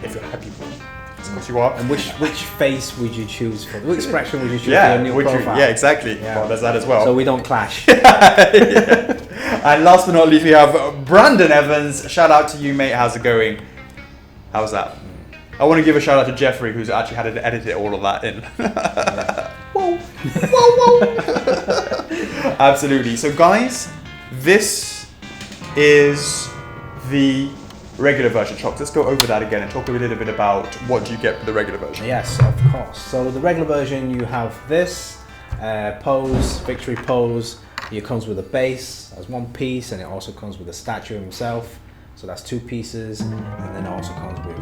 if you're happy with him. Of course you are. And which face would you choose for? Which expression would you choose for your new profile? Yeah, exactly. Yeah. Well, there's that as well. So we don't clash. And last but not least, we have Brandon Evans. Shout out to you, mate. How's it going? How's that? I want to give a shout out to Jeffrey, who's actually had to edit all of that in. Whoa, whoa, whoa. Absolutely. So guys, this is the regular version. Chocs, let's go over that again and talk a little bit about what do you get for the regular version. Yes, of course. So the regular version, you have this pose, victory pose. It comes with a base as one piece, and it also comes with a statue himself. So that's 2 pieces, and then it also comes with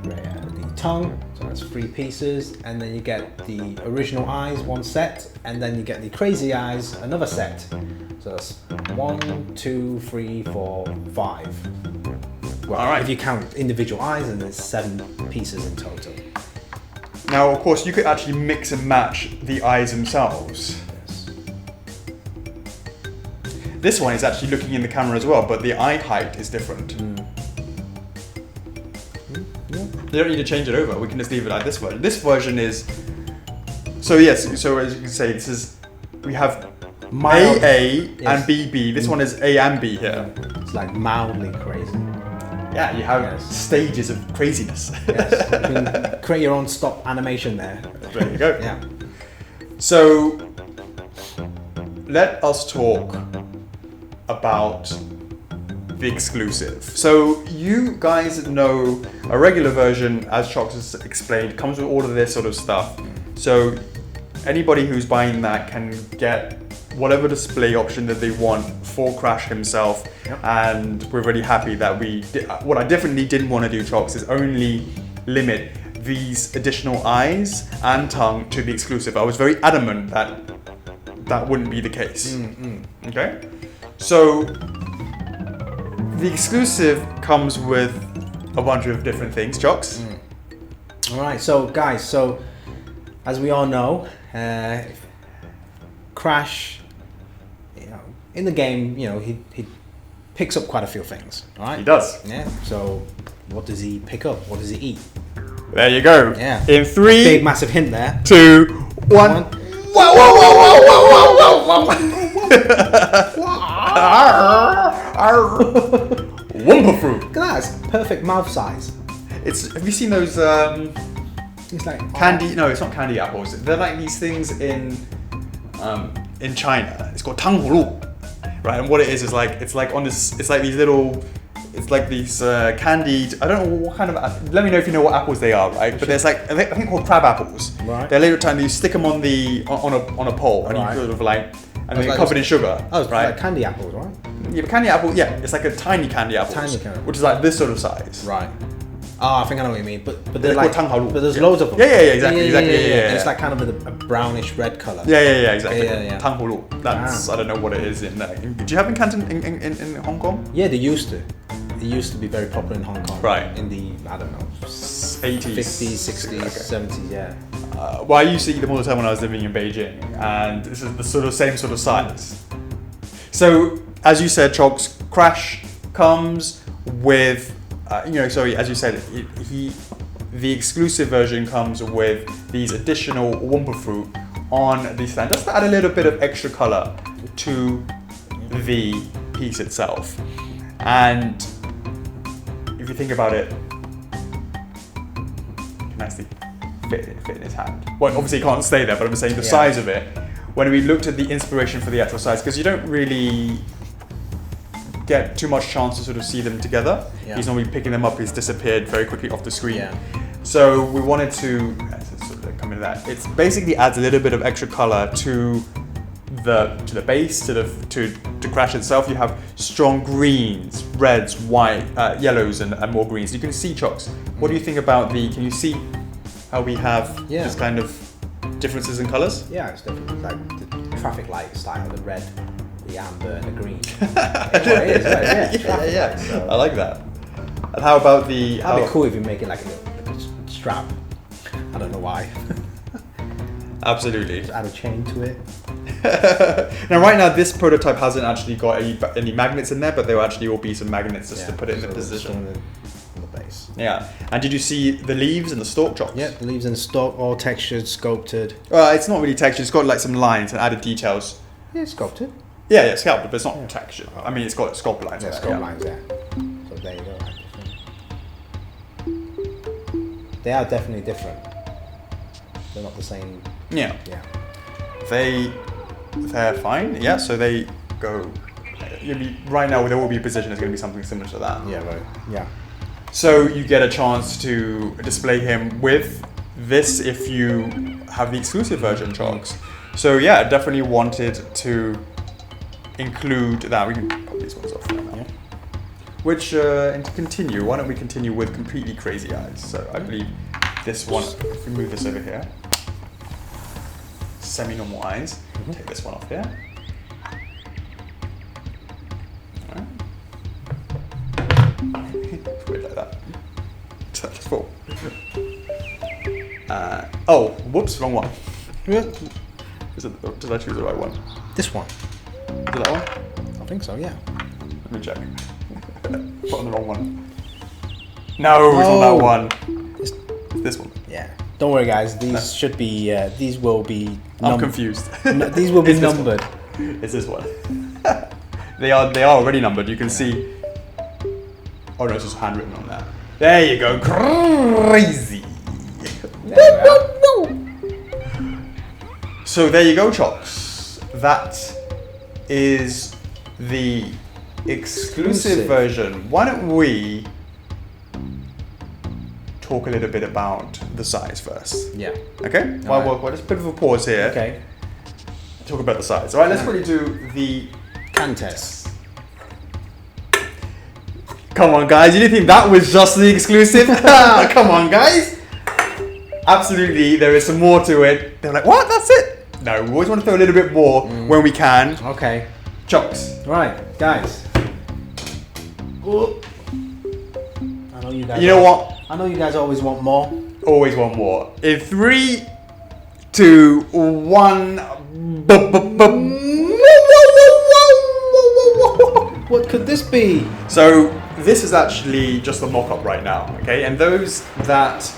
the tongue. So that's 3 pieces, and then you get the original eyes, 1 set, and then you get the crazy eyes, another set. So that's 1, 2, 3, 4, 5. Well, if you count individual eyes, and there's 7 pieces in total. Now, of course, you could actually mix and match the eyes themselves. Yes. This one is actually looking in the camera as well, but the eye height is different. You don't need to change it over. We can just leave it like this version. This version is. So yes. So as you can say, this is. We have AA and BB. This one is A and B here. It's like mildly crazy. Yeah, you have stages of craziness. Yes, you can create your own stop animation there. There you go. Yeah. So let us talk about the exclusive. So you guys know a regular version, as Chox has explained, comes with all of this sort of stuff. So anybody who's buying that can get whatever display option that they want for Crash himself. Yep. And we're really happy that what I definitely didn't want to do, Chox, is only limit these additional eyes and tongue to the exclusive. I was very adamant that that wouldn't be the case. Okay? So the exclusive comes with a bunch of different things, Chox. Alright, so guys, as we all know, Crash, in the game, he picks up quite a few things, right? He does. Yeah. So, what does he pick up? What does he eat? There you go. Yeah. In 3, big massive hint there. 2, 1. Whoa! Wumpa Fruit. Look at that, it's perfect mouth size. Have you seen those It's like candy? No, it's not candy apples. They're like these things in China. It's called tanghulu, right? And what it is like it's like these little. It's like these candied. I don't know what kind of. Let me know if you know what apples they are, right? But there's like I think called crab apples. Right. They're little tiny. You stick them on a pole, and Right. you sort of and they're like covered in sugar. Oh, it's right? like candy apples, right? Yeah, but candy apple. Yeah, it's like a tiny candy apple. Tiny candy. Which is like this sort of size. Right. Oh, I think I know what you mean. But They're like, called tanghalu. but there's Yeah. loads of them. Yeah, exactly. Yeah. Yeah. It's like kind of a brownish red color. Yeah, exactly. Yeah. Tanghulu. That's I don't know what it is in there. Do you have in Canton in Hong Kong? Yeah, they used to. It used to be very popular in Hong Kong. Right. In the, I don't know, 80s, 50s, 60s, okay. 70s, yeah. Well, I used to eat them all the time when I was living in Beijing, and this is the same sort of size. So, as you said, Chox, Crash comes with, as you said, the exclusive version comes with these additional Wumpa Fruit on the stand, just to add a little bit of extra color to the piece itself. And if you think about it, it can nicely fit in his hand. Well, obviously it can't stay there, but I'm saying the size of it. When we looked at the inspiration for the actual size, because you don't really get too much chance to sort of see them together. Yeah. He's normally picking them up, he's disappeared very quickly off the screen. Yeah. So we wanted to sort of come into that. It basically adds a little bit of extra color to the base, to Crash itself. You have strong greens, reds, white, yellows, and more greens. You can see, Chox. What do you think about can you see how we have this kind of differences in colors? Yeah, it's definitely like the traffic light style, the red, the amber, and the green. It is, right? Yeah. So. I like that. And how about the? That'd be cool if you make it like a strap. I don't know why. Absolutely. Just add a chain to it. Now, right now, this prototype hasn't actually got any magnets in there, but there will actually will be some magnets just to put it in the position. On the base. Yeah. And did you see the leaves and the stalk, Chox? Yeah, the leaves and stalk, all textured, sculpted. Well, it's not really textured. It's got like some lines and added details. Yeah, it's sculpted. Yeah, it's sculpted, but it's not textured. I mean, it's got sculpt lines. Yeah, on it, sculpt lines, yeah. So there you go. They are definitely different. They're not the same. Yeah. Yeah. They're fine. Yeah. So they go. Right now, there will be a position that's going to be something similar to that. Yeah. Right. Yeah. So you get a chance to display him with this if you have the exclusive version, Chox. So yeah, I definitely wanted to include that. We can pop these ones off now. Yeah. Which, and to continue, why don't we continue with completely crazy eyes? So I believe this one, if we move this over here, semi-normal eyes. Take this one off here. Alright. It's weird like that. That's full. Oh, whoops, wrong one. Did I choose the right one? This one. Is it that one? I think think so. Yeah. Let me check. Put on the wrong one. No, it's not that one. It's this one. Yeah. Don't worry, guys. These should be. These will be. I'm confused. These will be numbered. It's this one. They are already numbered. You can see. Oh no, it's just handwritten on there. There you go. Crazy. So there you go, Chocks. That is the exclusive version. Why don't we talk a little bit about the size first? Yeah. Okay? Well, just a bit of a pause here. Okay. Talk about the size. All right, let's quickly do the can test. Come on, guys. You didn't think that was just the exclusive? Come on, guys. Absolutely, there is some more to it. They're like, what? That's it? No, we always want to throw a little bit more when we can. Okay. Chocks. Right, guys. Ooh. I know you guys. You know what? I know you guys always want more. Always want more. In 3, 2, 1. What could this be? So this is actually just a mock-up right now, okay? And those that,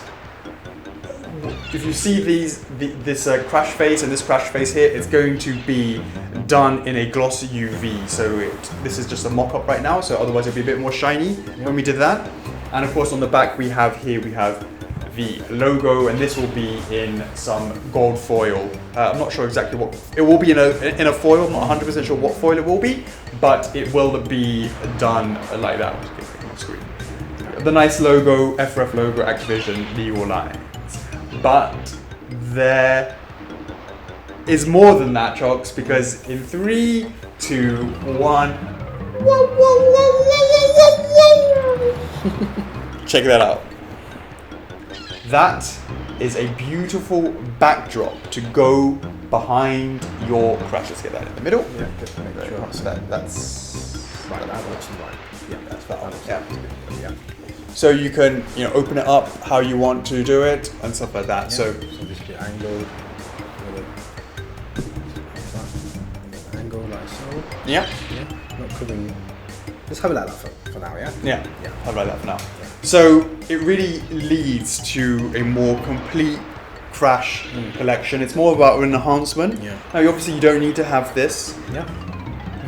if you see this crash face and this crash face here, it's going to be done in a gloss UV. So this is just a mock-up right now. So otherwise it'd be a bit more shiny when we did that. And of course on the back we have the logo, and this will be in some gold foil. I'm not sure exactly what it will be in a foil. I'm not 100% sure what foil it will be, but it will be done like that. Just get it on the screen. The nice logo, F4F logo, Activision, legal lines. But there is more than that, Chocks, because in 3, 2, 1. Check that out. That is a beautiful backdrop to go behind your crash. Let's get that in the middle. Yeah, just make sure. So that's Right, that looks right. Yeah, that's that one. yeah. So you can open it up how you want to do it and stuff like that. Yeah. So this is the angle. Angle like so. yeah. Not covering. Just have it like that for now, yeah? Yeah. Yeah. I'll write that for now. So it really leads to a more complete crash collection. It's more about an enhancement. Yeah. Now obviously you don't need to have this. Yeah.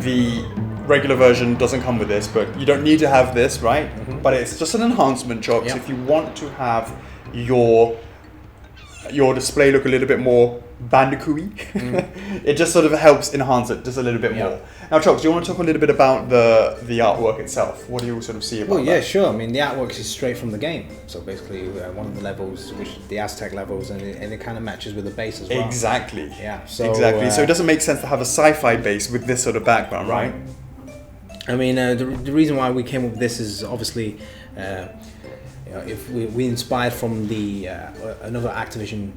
The regular version doesn't come with this, but you don't need to have this, right? Mm-hmm. But it's just an enhancement, Chocks. Yeah. If you want to have your display look a little bit more Bandicoot-y, it just sort of helps enhance it just a little bit more. Now, Chocks, do you want to talk a little bit about the artwork itself? What do you sort of see about Well, yeah, that? sure. I mean, the artwork is straight from the game. So basically, one of the levels, which the Aztec levels, and it kind of matches with the base as well. Exactly. Yeah. So, exactly. So it doesn't make sense to have a sci-fi base with this sort of background, right? I mean, the reason why we came up with this is obviously, if we inspired from the another Activision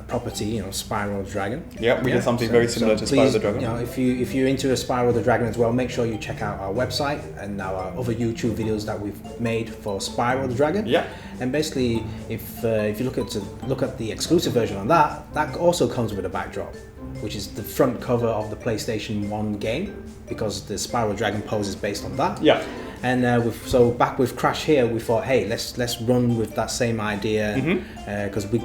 property, Spyro the Dragon. Yeah, we did something very similar to Spyro the Dragon. If you're into Spyro the Dragon as well, make sure you check out our website and our other YouTube videos that we've made for Spyro the Dragon. Yeah. And basically, if you look at the exclusive version on that also comes with a backdrop, which is the front cover of the PlayStation 1 game, because the Spyro Dragon pose is based on that. Yeah. And so back with Crash here, we thought, hey, let's run with that same idea, because we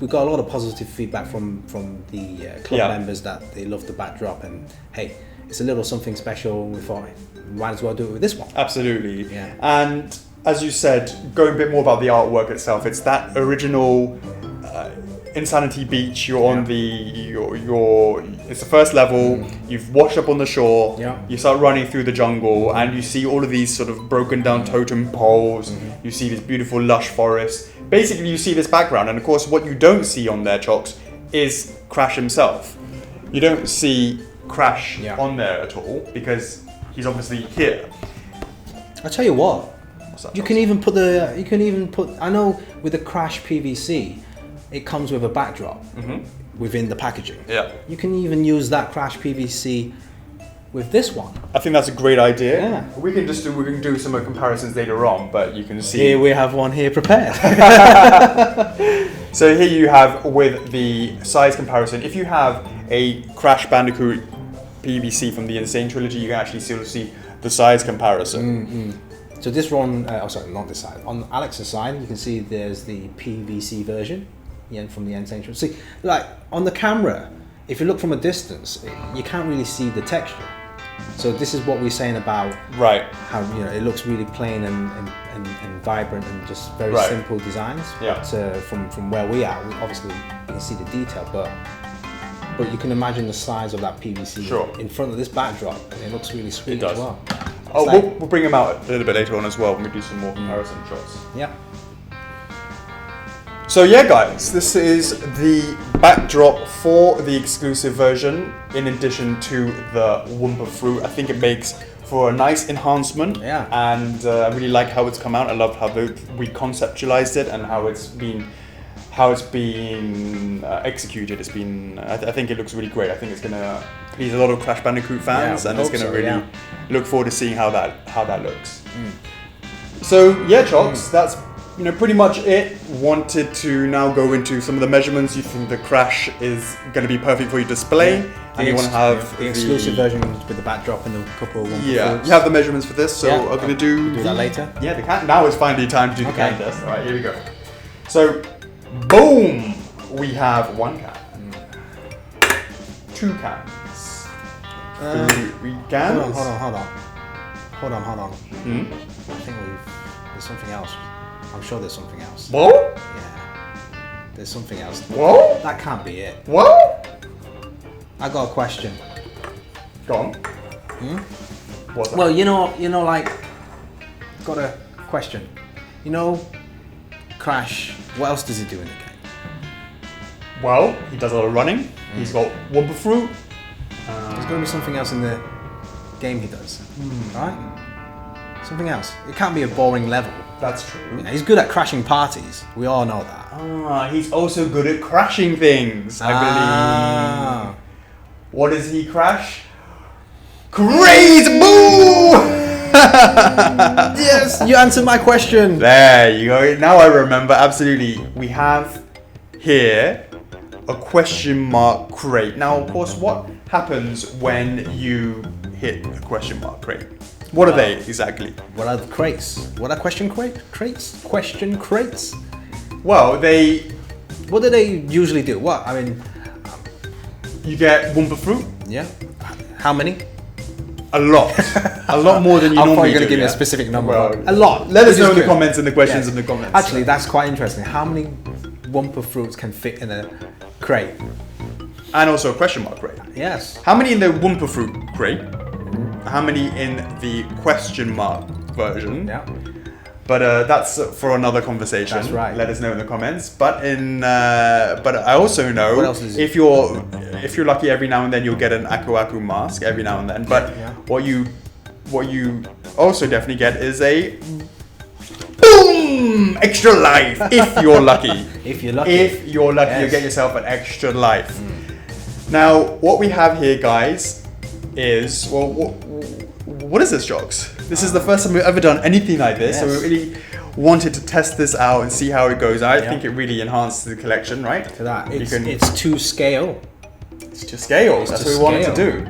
got a lot of positive feedback from the club members that they love the backdrop, and hey, it's a little something special. We thought, might as well do it with this one. Absolutely. Yeah. And as you said, going a bit more about the artwork itself, it's that original Insanity Beach. You're on it's the first level. You've washed up on the shore. Yeah. You start running through the jungle, and you see all of these sort of broken down totem poles. You see this beautiful lush forest. Basically, you see this background, and of course, what you don't see on there, Chocks, is Crash himself. You don't see Crash on there at all because he's obviously here. I'll tell you what. What's that, You Chocks? can even put. I know with the Crash PVC, it comes with a backdrop within the packaging. Yeah. You can even use that Crash PVC with this one. I think that's a great idea. Yeah. We can do some comparisons later on, but you can see. Here we have one here prepared. So here you have with the size comparison. If you have a Crash Bandicoot PVC from the Insane trilogy, you can actually still see the size comparison. So this one, sorry, not this side. On Alex's side, you can see there's the PVC version, from the Insane trilogy. See, like on the camera, if you look from a distance, you can't really see the texture. So this is what we're saying about how it looks really plain and vibrant and just very simple designs. Yeah. But from where we are, obviously you can see the detail, but you can imagine the size of that PVC in front of this backdrop, and it looks really sweet as well. We'll bring them out a little bit later on as well when we do some more comparison shots. Yeah. So yeah, guys, this is the backdrop for the exclusive version. In addition to the Wumpa Fruit, I think it makes for a nice enhancement. Yeah. And I really like how it's come out. I love how we conceptualized it and how it's been executed. It's been. I think it looks really great. I think it's gonna please a lot of Crash Bandicoot fans, and it's gonna really look forward to seeing how that looks. So yeah, Chocks, that's pretty much it. Wanted to now go into some of the measurements. You think the Crash is going to be perfect for your display, and you want to have the exclusive version with the backdrop and a couple of Wumpa Fruits. You have the measurements for this, so I'm going to do that later. Yeah, now is finally time to do the can test. All right, here we go. So, boom, we have one can, two cans, three cans. Hold on. I think there's something else. I'm sure there's something else. Whoa? Yeah. There's something else. Whoa? That can't be it. Whoa? I got a question. Go on. What's that? Well, like, got a question. Crash, what else does he do in the game? Well, he does a lot of running. He's got Wumpa Fruit. There's going to be something else in the game he does. Right? Something else. It can't be a boring level. That's true. He's good at crashing parties. We all know that. He's also good at crashing things, I believe. What does he crash? Crazy Boo! Yes, you answered my question. There you go. Now I remember. Absolutely. We have here a question mark crate. Now, of course, what happens when you hit a question mark crate? What are they exactly? What are the crates? What are question crates? Question crates? Well, what do they usually do? You get Wumpa Fruit. Yeah. How many? A lot. A lot more than you normally do. I'm probably going to give me a specific number. Well, a lot. Let us know in the comments and the questions in the comments. Actually, that's quite interesting. How many Wumpa Fruits can fit in a crate? And also a question mark crate. Yes. How many in the Wumpa Fruit crate? How many in the question mark version? Yeah. But that's for another conversation. That's right. Let us know in the comments. But I also know what else is if you're lucky, every now and then you'll get an Aku Aku mask every now and then. But what you also definitely get is a boom extra life if you're lucky. If you're lucky, yes. You get yourself an extra life. Now what we have here, guys, is what is this, Jocks? This is the first time we've ever done anything like this, so we really wanted to test this out and see how it goes. I think it really enhances the collection, right? To that, it's to scale. It's to scale. That's what we wanted to do.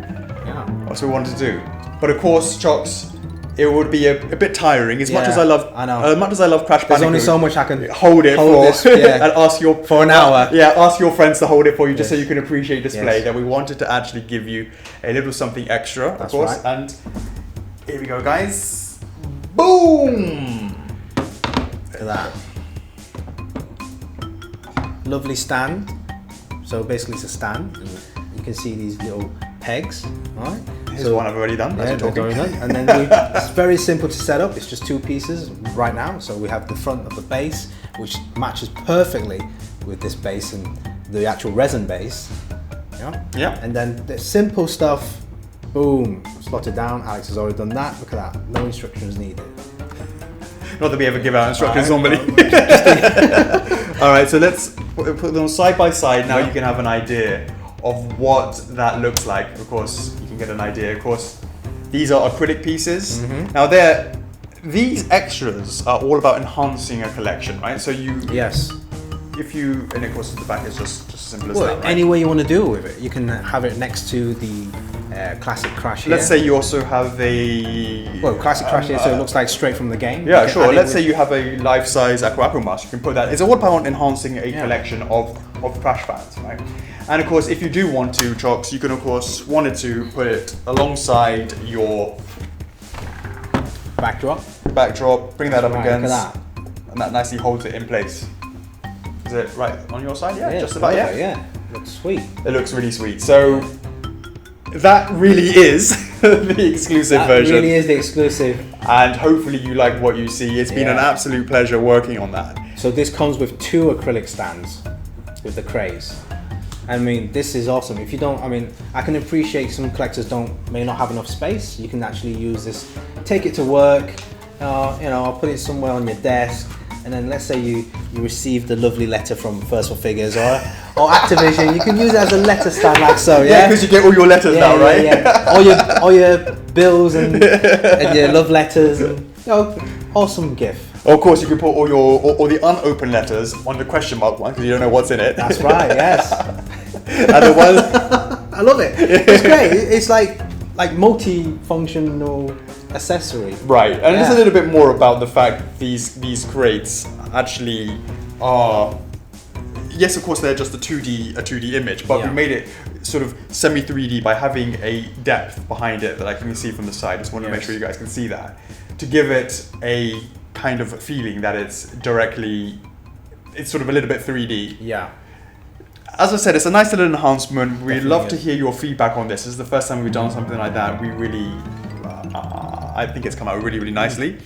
Yeah. That's what we wanted to do. But of course, Chocks, it would be a bit tiring. As much as I love Crash Bandicoot, there's only so much I can hold for, and ask for an hour. Yeah, ask your friends to hold it for you, just so you can appreciate display. That we wanted to actually give you a little something extra, of course. Right. And here we go, guys. Boom! Look at that. Lovely stand. So basically, it's a stand. You can see these little pegs, right? Here's one I've already done. And then it's very simple to set up. It's just two pieces right now. So we have the front of the base, which matches perfectly with this base and the actual resin base. Yeah. And then the simple stuff, boom, slotted down. Alex has already done that. Look at that. No instructions needed. Not that we ever give out instructions normally. All right, so let's put them side by side. Now you can have an idea of what that looks like. Of course, you can get an idea. Of course, these are acrylic pieces. Now these extras are all about enhancing a collection, right? So and of course the back is just as simple as that, right? Any way you want to do with it. You can have it next to the classic crash here. Let's say you also have a... Well, classic crash here, so it looks like straight from the game. Yeah, sure. Let's say you have a life-size Aqua mask. You can put that. It's all about enhancing a collection of crash fans, right? And of course, if you do want to, Chocks, you can of course wanted to put it alongside your backdrop. Bring that up against, Look at that. and that nicely holds it in place. Is it right on your side? Yeah, just about. Perfect, yeah. Looks sweet. It looks really sweet. So that really is the exclusive version. That really is the exclusive. And hopefully you like what you see. It's been an absolute pleasure working on that. So this comes with 2 acrylic stands with the craze. I mean, this is awesome. If you don't, I mean, I can appreciate some collectors may not have enough space. You can actually use this, take it to work, I'll put it somewhere on your desk. And then let's say you received a lovely letter from First for Figures or Activision, you can use it as a letter stand like so, yeah? Yeah, because you get all your letters now, right? Yeah. All your bills and your love letters and, awesome gift. Of course, you can put all the unopened letters on the question mark one because you don't know what's in it. That's right, yes. And the one... I love it. It's great. It's like multi-functional accessory. Right, and just a little bit more about the fact these crates actually are... Yes, of course, they're just a 2D image, but we made it sort of semi-3D by having a depth behind it that I can see from the side. Just want to make sure you guys can see that. To give it a kind of feeling that it's sort of a little bit 3D. Yeah. As I said, it's a nice little enhancement. We'd love to hear your feedback on this. This is the first time we've done something like that. We really, I think it's come out really, really nicely.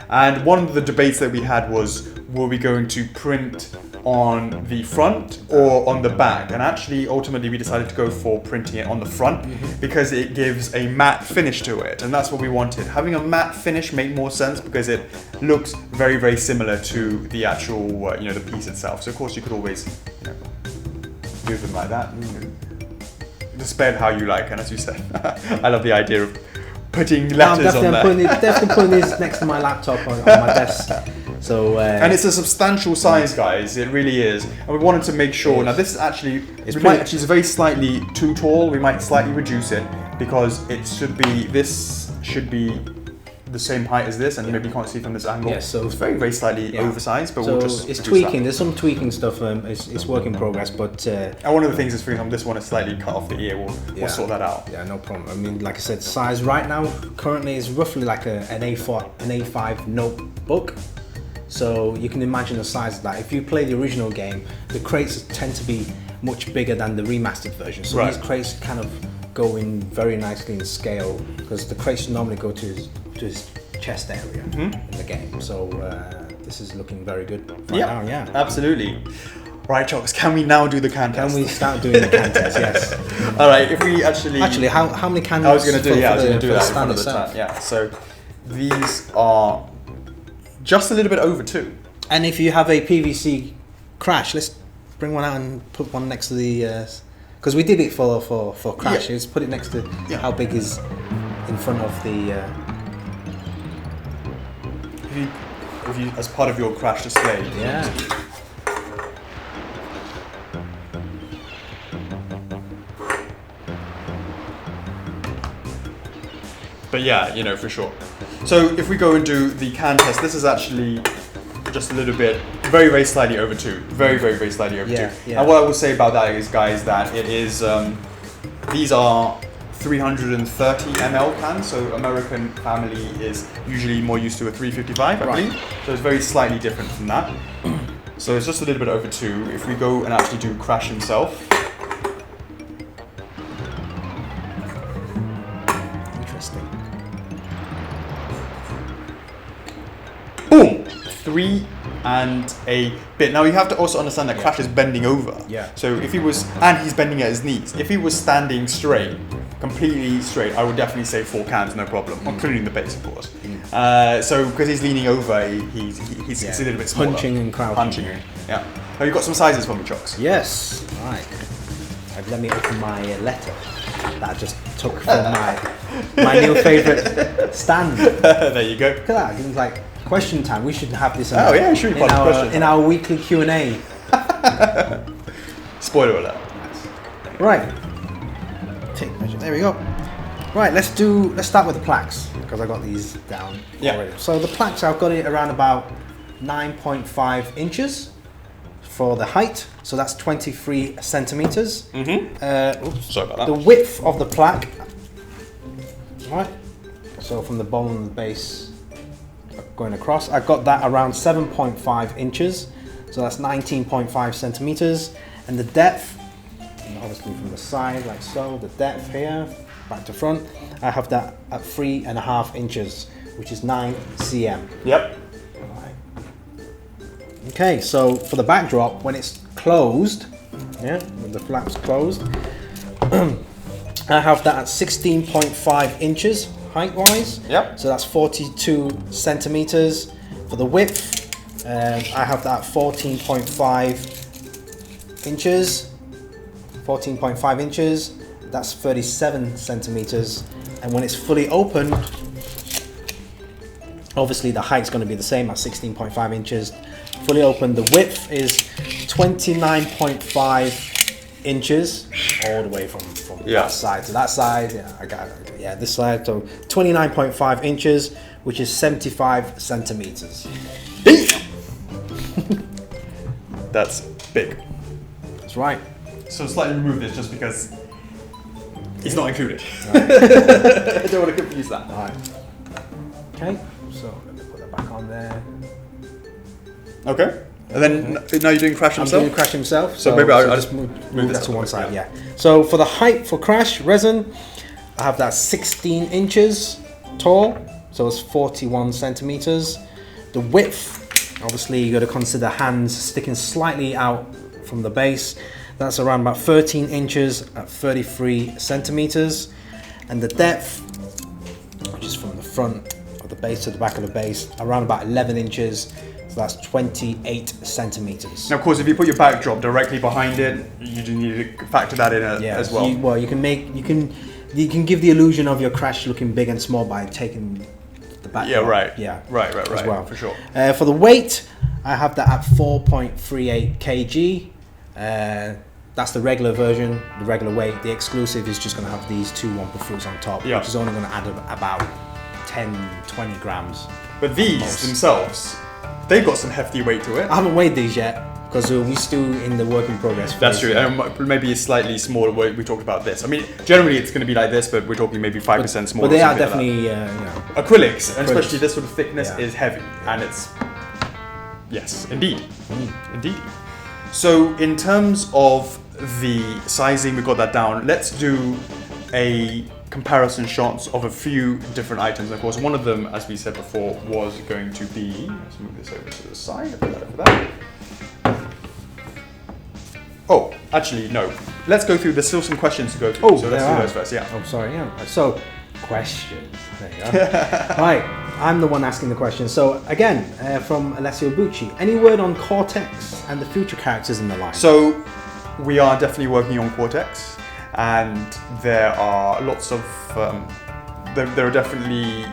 And one of the debates that we had was, were we going to print on the front or on the back? And actually, ultimately, we decided to go for printing it on the front because it gives a matte finish to it. And that's what we wanted. Having a matte finish made more sense because it looks very, very similar to the actual, the piece itself. So of course, you could always, move them like that. Display it how you like. And as you said, I love the idea of putting letters on there. Definitely putting this next to my laptop on my desk. So and it's a substantial size, guys. It really is. And we wanted to make sure. Now this is actually, it's very slightly too tall. We might slightly reduce it because this should be the same height as this, and maybe you can't see from this angle. Yeah, so it's very, very slightly oversized, but so we'll just it's tweaking. There's some tweaking stuff. It's work in progress, but and one of the things is, for example, this one is slightly cut off the ear. We'll sort that out. Yeah, no problem. I mean, like I said, size right now currently is roughly like an A5 notebook. So you can imagine the size of that. If you play the original game, the crates tend to be much bigger than the remastered version. So these crates kind of go in very nicely in scale because the crates normally go to his chest area in the game. So this is looking very good now. Yeah, absolutely. Right, Chocks, can we now do the can test? Can we start doing the can test? Yes. All right, if we actually how many can? I was going to do that in front of the itself? stand. Yeah. So these are just a little bit over 2. And if you have a PVC crash, let's bring one out and put one next to the. Because we did it for crash. Let's put it next to how big is in front of the. If you, as part of your crash display. Yeah. But yeah, for sure. So if we go and do the can test, this is actually just a little bit, very, very slightly over 2. Very, very, very slightly over 2. Yeah. And what I will say about that is, guys, that it is, these are 330 ml cans, so American family is usually more used to a 355, I believe. So it's very slightly different from that. So it's just a little bit over 2. If we go and actually do Crash himself. Interesting. Boom! 3 and a bit. Now you have to also understand that Crash is bending over. Yeah. So if he was, and he's bending at his knees. If he was standing straight, completely straight, I would definitely say 4 cans, no problem, including the base, of course. So because he's leaning over, he's a little bit smaller. Punching and crouching. Punching. Yeah. Now you've got some sizes for me, Chocks. Yes. Right. Let me open my letter that I just took from my new favourite stand. There you go. Look at that. It's like question time. We should have this in our weekly Q&A. Spoiler alert. Right. Take measure. There we go. Right, let's start with the plaques because I got these down already. So the plaques, I've got it around about 9.5 inches for the height. So that's 23 centimeters. Sorry about that. The width of the plaque, right? So from the bottom of the base going across, I got that around 7.5 inches. So that's 19.5 centimeters. And the depth, and obviously from the side like so, the depth here, back to front, I have that at 3.5 inches, which is 9 cm. Yep. Okay, so for the backdrop, when it's closed, when the flap's closed, I have that at 16.5 inches height-wise. Yep. So that's 42 centimeters. For the width, I have that at 14.5 inches. 14.5 inches. That's 37 centimeters. And when it's fully open, obviously the height's going to be the same at 16.5 inches. Fully open, the width is 29.5 inches, all the way from that side to that side. Yeah, I got it. Yeah, this side. So 29.5 inches, which is 75 centimeters. That's big. That's right. So slightly remove this just because it's not included. Right. I don't want to confuse that. All right. Okay, so let me put that back on there. Okay. And then now you're doing Crash himself? I'm doing Crash himself. So maybe I'll just move that to one side, yeah. So for the height for Crash resin, I have that 16 inches tall, so it's 41 centimeters. The width, obviously you got to consider hands sticking slightly out from the base. That's around about 13 inches at 33 centimeters. And the depth, which is from the front of the base to the back of the base, around about 11 inches. So that's 28 centimeters. Now, of course, if you put your backdrop directly behind it, you do need to factor that in as well. You can give the illusion of your Crash looking big and small by taking the backdrop. Yeah, right. Yeah, right. as well, for sure. For the weight, I have that at 4.38 kg. That's the regular version, the regular weight. The exclusive is just going to have these 2 Wumpa Fruits on top, which is only going to add about 10-20 grams. But these themselves, they've got some hefty weight to it. I haven't weighed these yet because we're still in the work in progress phase. That's true. Maybe a slightly smaller weight. We talked about this. I mean, generally it's going to be like this, but we're talking maybe 5% smaller. But they are definitely acrylics, and especially this sort of thickness is heavy, and it's indeed. So in terms of the sizing, we got that down. Let's do a comparison shots of a few different items. Of course, one of them, as we said before, was going to be, let's move this over to the side, put that over there. Oh, actually, no. Let's go through, there's still some questions to go through. Oh, so let's do those first, yeah. Oh, sorry, yeah. So, questions. There you go. Right, I'm the one asking the question. So, again, from Alessio Bucci, any word on Cortex and the future characters in the line? So, we are definitely working on Cortex, and there are lots of, there are definitely,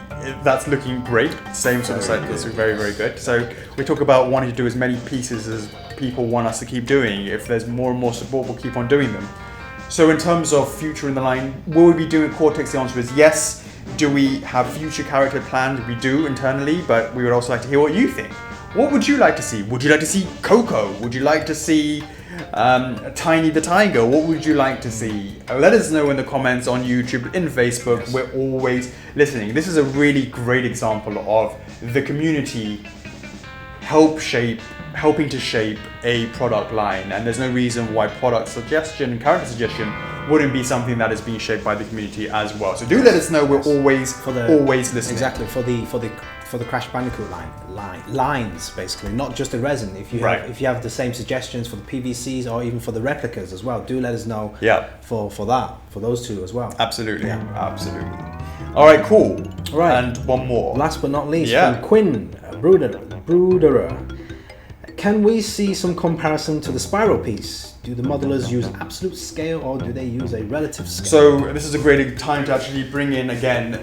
that's looking great. Same sort of site, that's very, very good. So we talk about wanting to do as many pieces as people want us to keep doing. If there's more and more support, we'll keep on doing them. So in terms of future in the line, will we be doing Cortex? The answer is yes. Do we have future character planned? We do internally, but we would also like to hear what you think. What would you like to see? Would you like to see Coco? Would you like to see Tiny the Tiger? What would you like to see? Let us know in the comments on YouTube, in Facebook. Yes. We're always listening. This is a really great example of the community helping to shape a product line, and there's no reason why product suggestion and character suggestion wouldn't be something that is being shaped by the community as well. So do let us know. We're always listening. Exactly, for the Crash Bandicoot lines, basically, not just the resin. If you have the same suggestions for the PVCs or even for the replicas as well, do let us know. Yeah. For those two as well. Absolutely. Absolutely. All right, cool. Right. And one more. Last but not least, from Quinn Bruderer. Can we see some comparison to the Spyro piece? Do the modelers use absolute scale or do they use a relative scale? So this is a great time to actually bring in again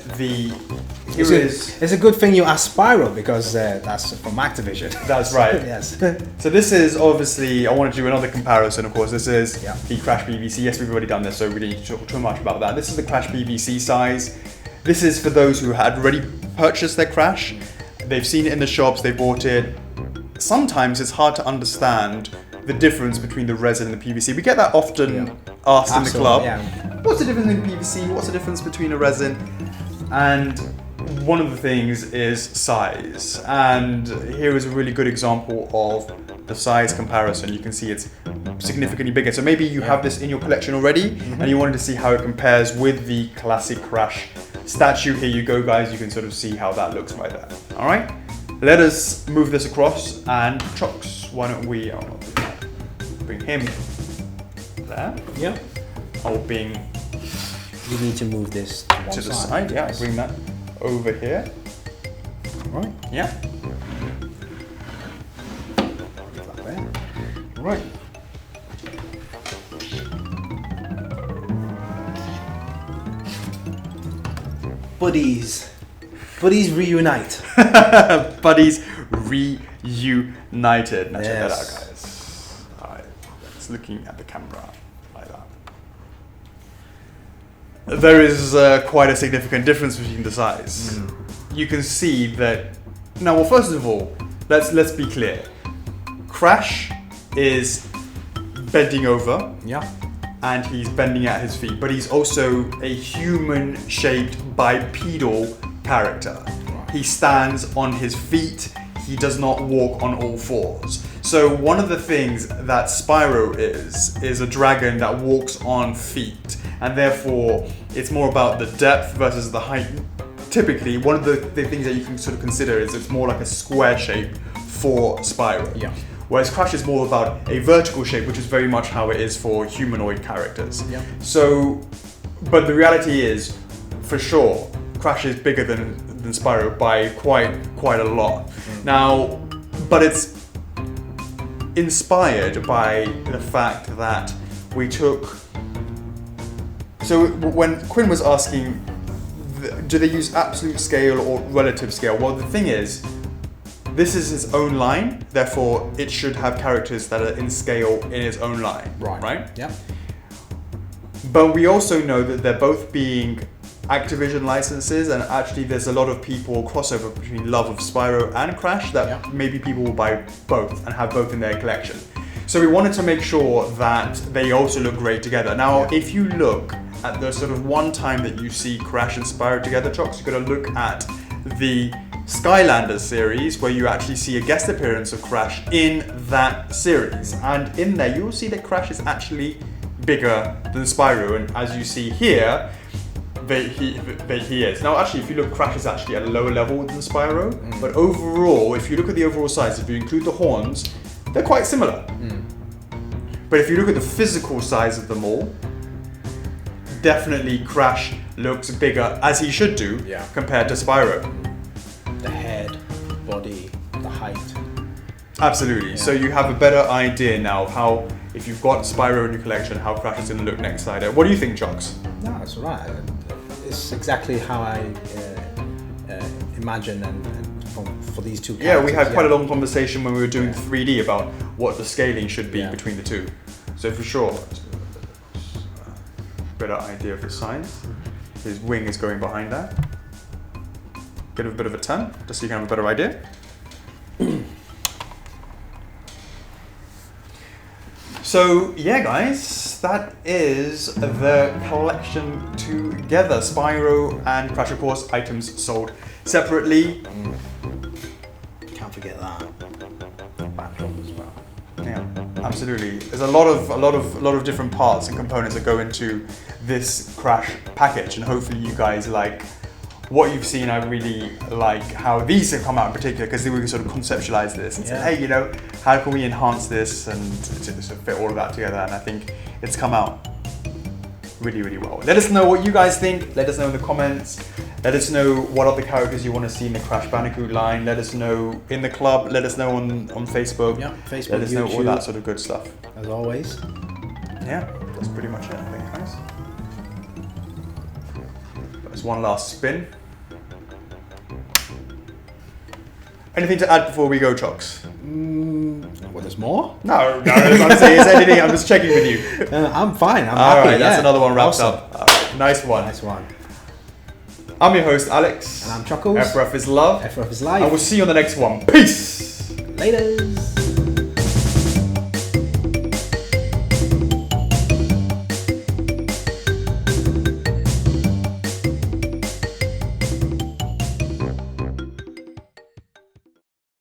It's a good thing you asked Spyro because that's from Activision. That's right. Yes. So this is obviously, I want to do another comparison, of course. This is Yeah. the Crash BBC. Yes, we've already done this, so we don't need to talk too much about that. This is the Crash BBC size. This is for those who had already purchased their Crash. They've seen it in the shops, they bought it. Sometimes it's hard to understand the difference between the resin and the PVC. We get that often asked in the club. Yeah. What's the difference in PVC? What's the difference between a resin? And one of the things is size. And here is a really good example of the size comparison. You can see it's significantly bigger. So maybe you have this in your collection already and you wanted to see how it compares with the classic Crash statue. Here you go, guys. You can sort of see how that looks right there. All right. Let us move this across, and Chocks, why don't we bring him there? Yeah. I'll bring You need to move this to one to the side. Yeah, bring that over here. Right. Yeah. That there. Right. Buddies reunite. Buddies reunited. Now check that out, Yes. guys. Alright, it's looking at the camera like that. There is quite a significant difference between the size. You can see that. Now, well, first of all, let's be clear. Crash is bending over. Yeah. And he's bending at his feet, but he's also a human-shaped bipedal character. He stands on his feet, he does not walk on all fours. So one of the things that Spyro is a dragon that walks on feet, and therefore it's more about the depth versus the height. Typically, one of the things that you can sort of consider is it's more like a square shape for Spyro. Yeah. Whereas Crash is more about a vertical shape, which is very much how it is for humanoid characters. Yeah. So, but the reality is, for sure, Crash is bigger than Spyro by quite a lot. Now, but it's inspired by the fact that we took. So when Quinn was asking, do they use absolute scale or relative scale? Well, the thing is, this is its own line, therefore it should have characters that are in scale in its own line, right? Yeah. But we also know that they're both being Activision licenses, and actually there's a lot of people crossover between love of Spyro and Crash that maybe people will buy both and have both in their collection. So we wanted to make sure that they also look great together. Now, if you look at the sort of one time that you see Crash and Spyro together, Chocks, you've got to look at the Skylanders series, where you actually see a guest appearance of Crash in that series. And in there, you'll see that Crash is actually bigger than Spyro. And as you see here, he is. Now, actually, if you look, Crash is actually at a lower level than Spyro. But overall, if you look at the overall size, if you include the horns, they're quite similar. But if you look at the physical size of them all, definitely Crash looks bigger, as he should do, compared to Spyro. The head, body, the height. Absolutely. So you have a better idea now of how, if you've got Spyro in your collection, how Crash is going to look next side. What do you think, Chocks? No, that's right. It's exactly how I imagine and for these two characters. Yeah, we had quite a long conversation when we were doing 3D about what the scaling should be between the two. So for sure, better idea of the size. His wing is going behind that. Give it a bit of a turn, just so you can have a better idea. So yeah, guys, that is the collection together. Spyro and Crash, of course, items sold separately. Can't forget that. Backdrop as well. Yeah, absolutely. There's a lot of different parts and components that go into this Crash package, and hopefully you guys like what you've seen. I really like how these have come out in particular, because we can sort of conceptualize this and say, hey, you know, how can we enhance this and to sort of fit all of that together? And I think it's come out really, really well. Let us know what you guys think. Let us know in the comments. Let us know what other characters you want to see in the Crash Bandicoot line. Let us know in the club. Let us know on Facebook. Yeah, Facebook, Let us know YouTube, all that sort of good stuff. as always. Yeah, that's pretty much it, I think, guys. There's one last spin. Anything to add before we go, Chocks? Well, there's more. No, that's what I'm saying. Is anything? I'm just checking with you. I'm fine. I'm All happy. right, that's yeah. another one wrapped Awesome. up. All right, nice one. Nice one. I'm your host, Alex. And I'm Chuckles. F4F is love. F4F is And life. we'll see you on the next one. Peace. Later.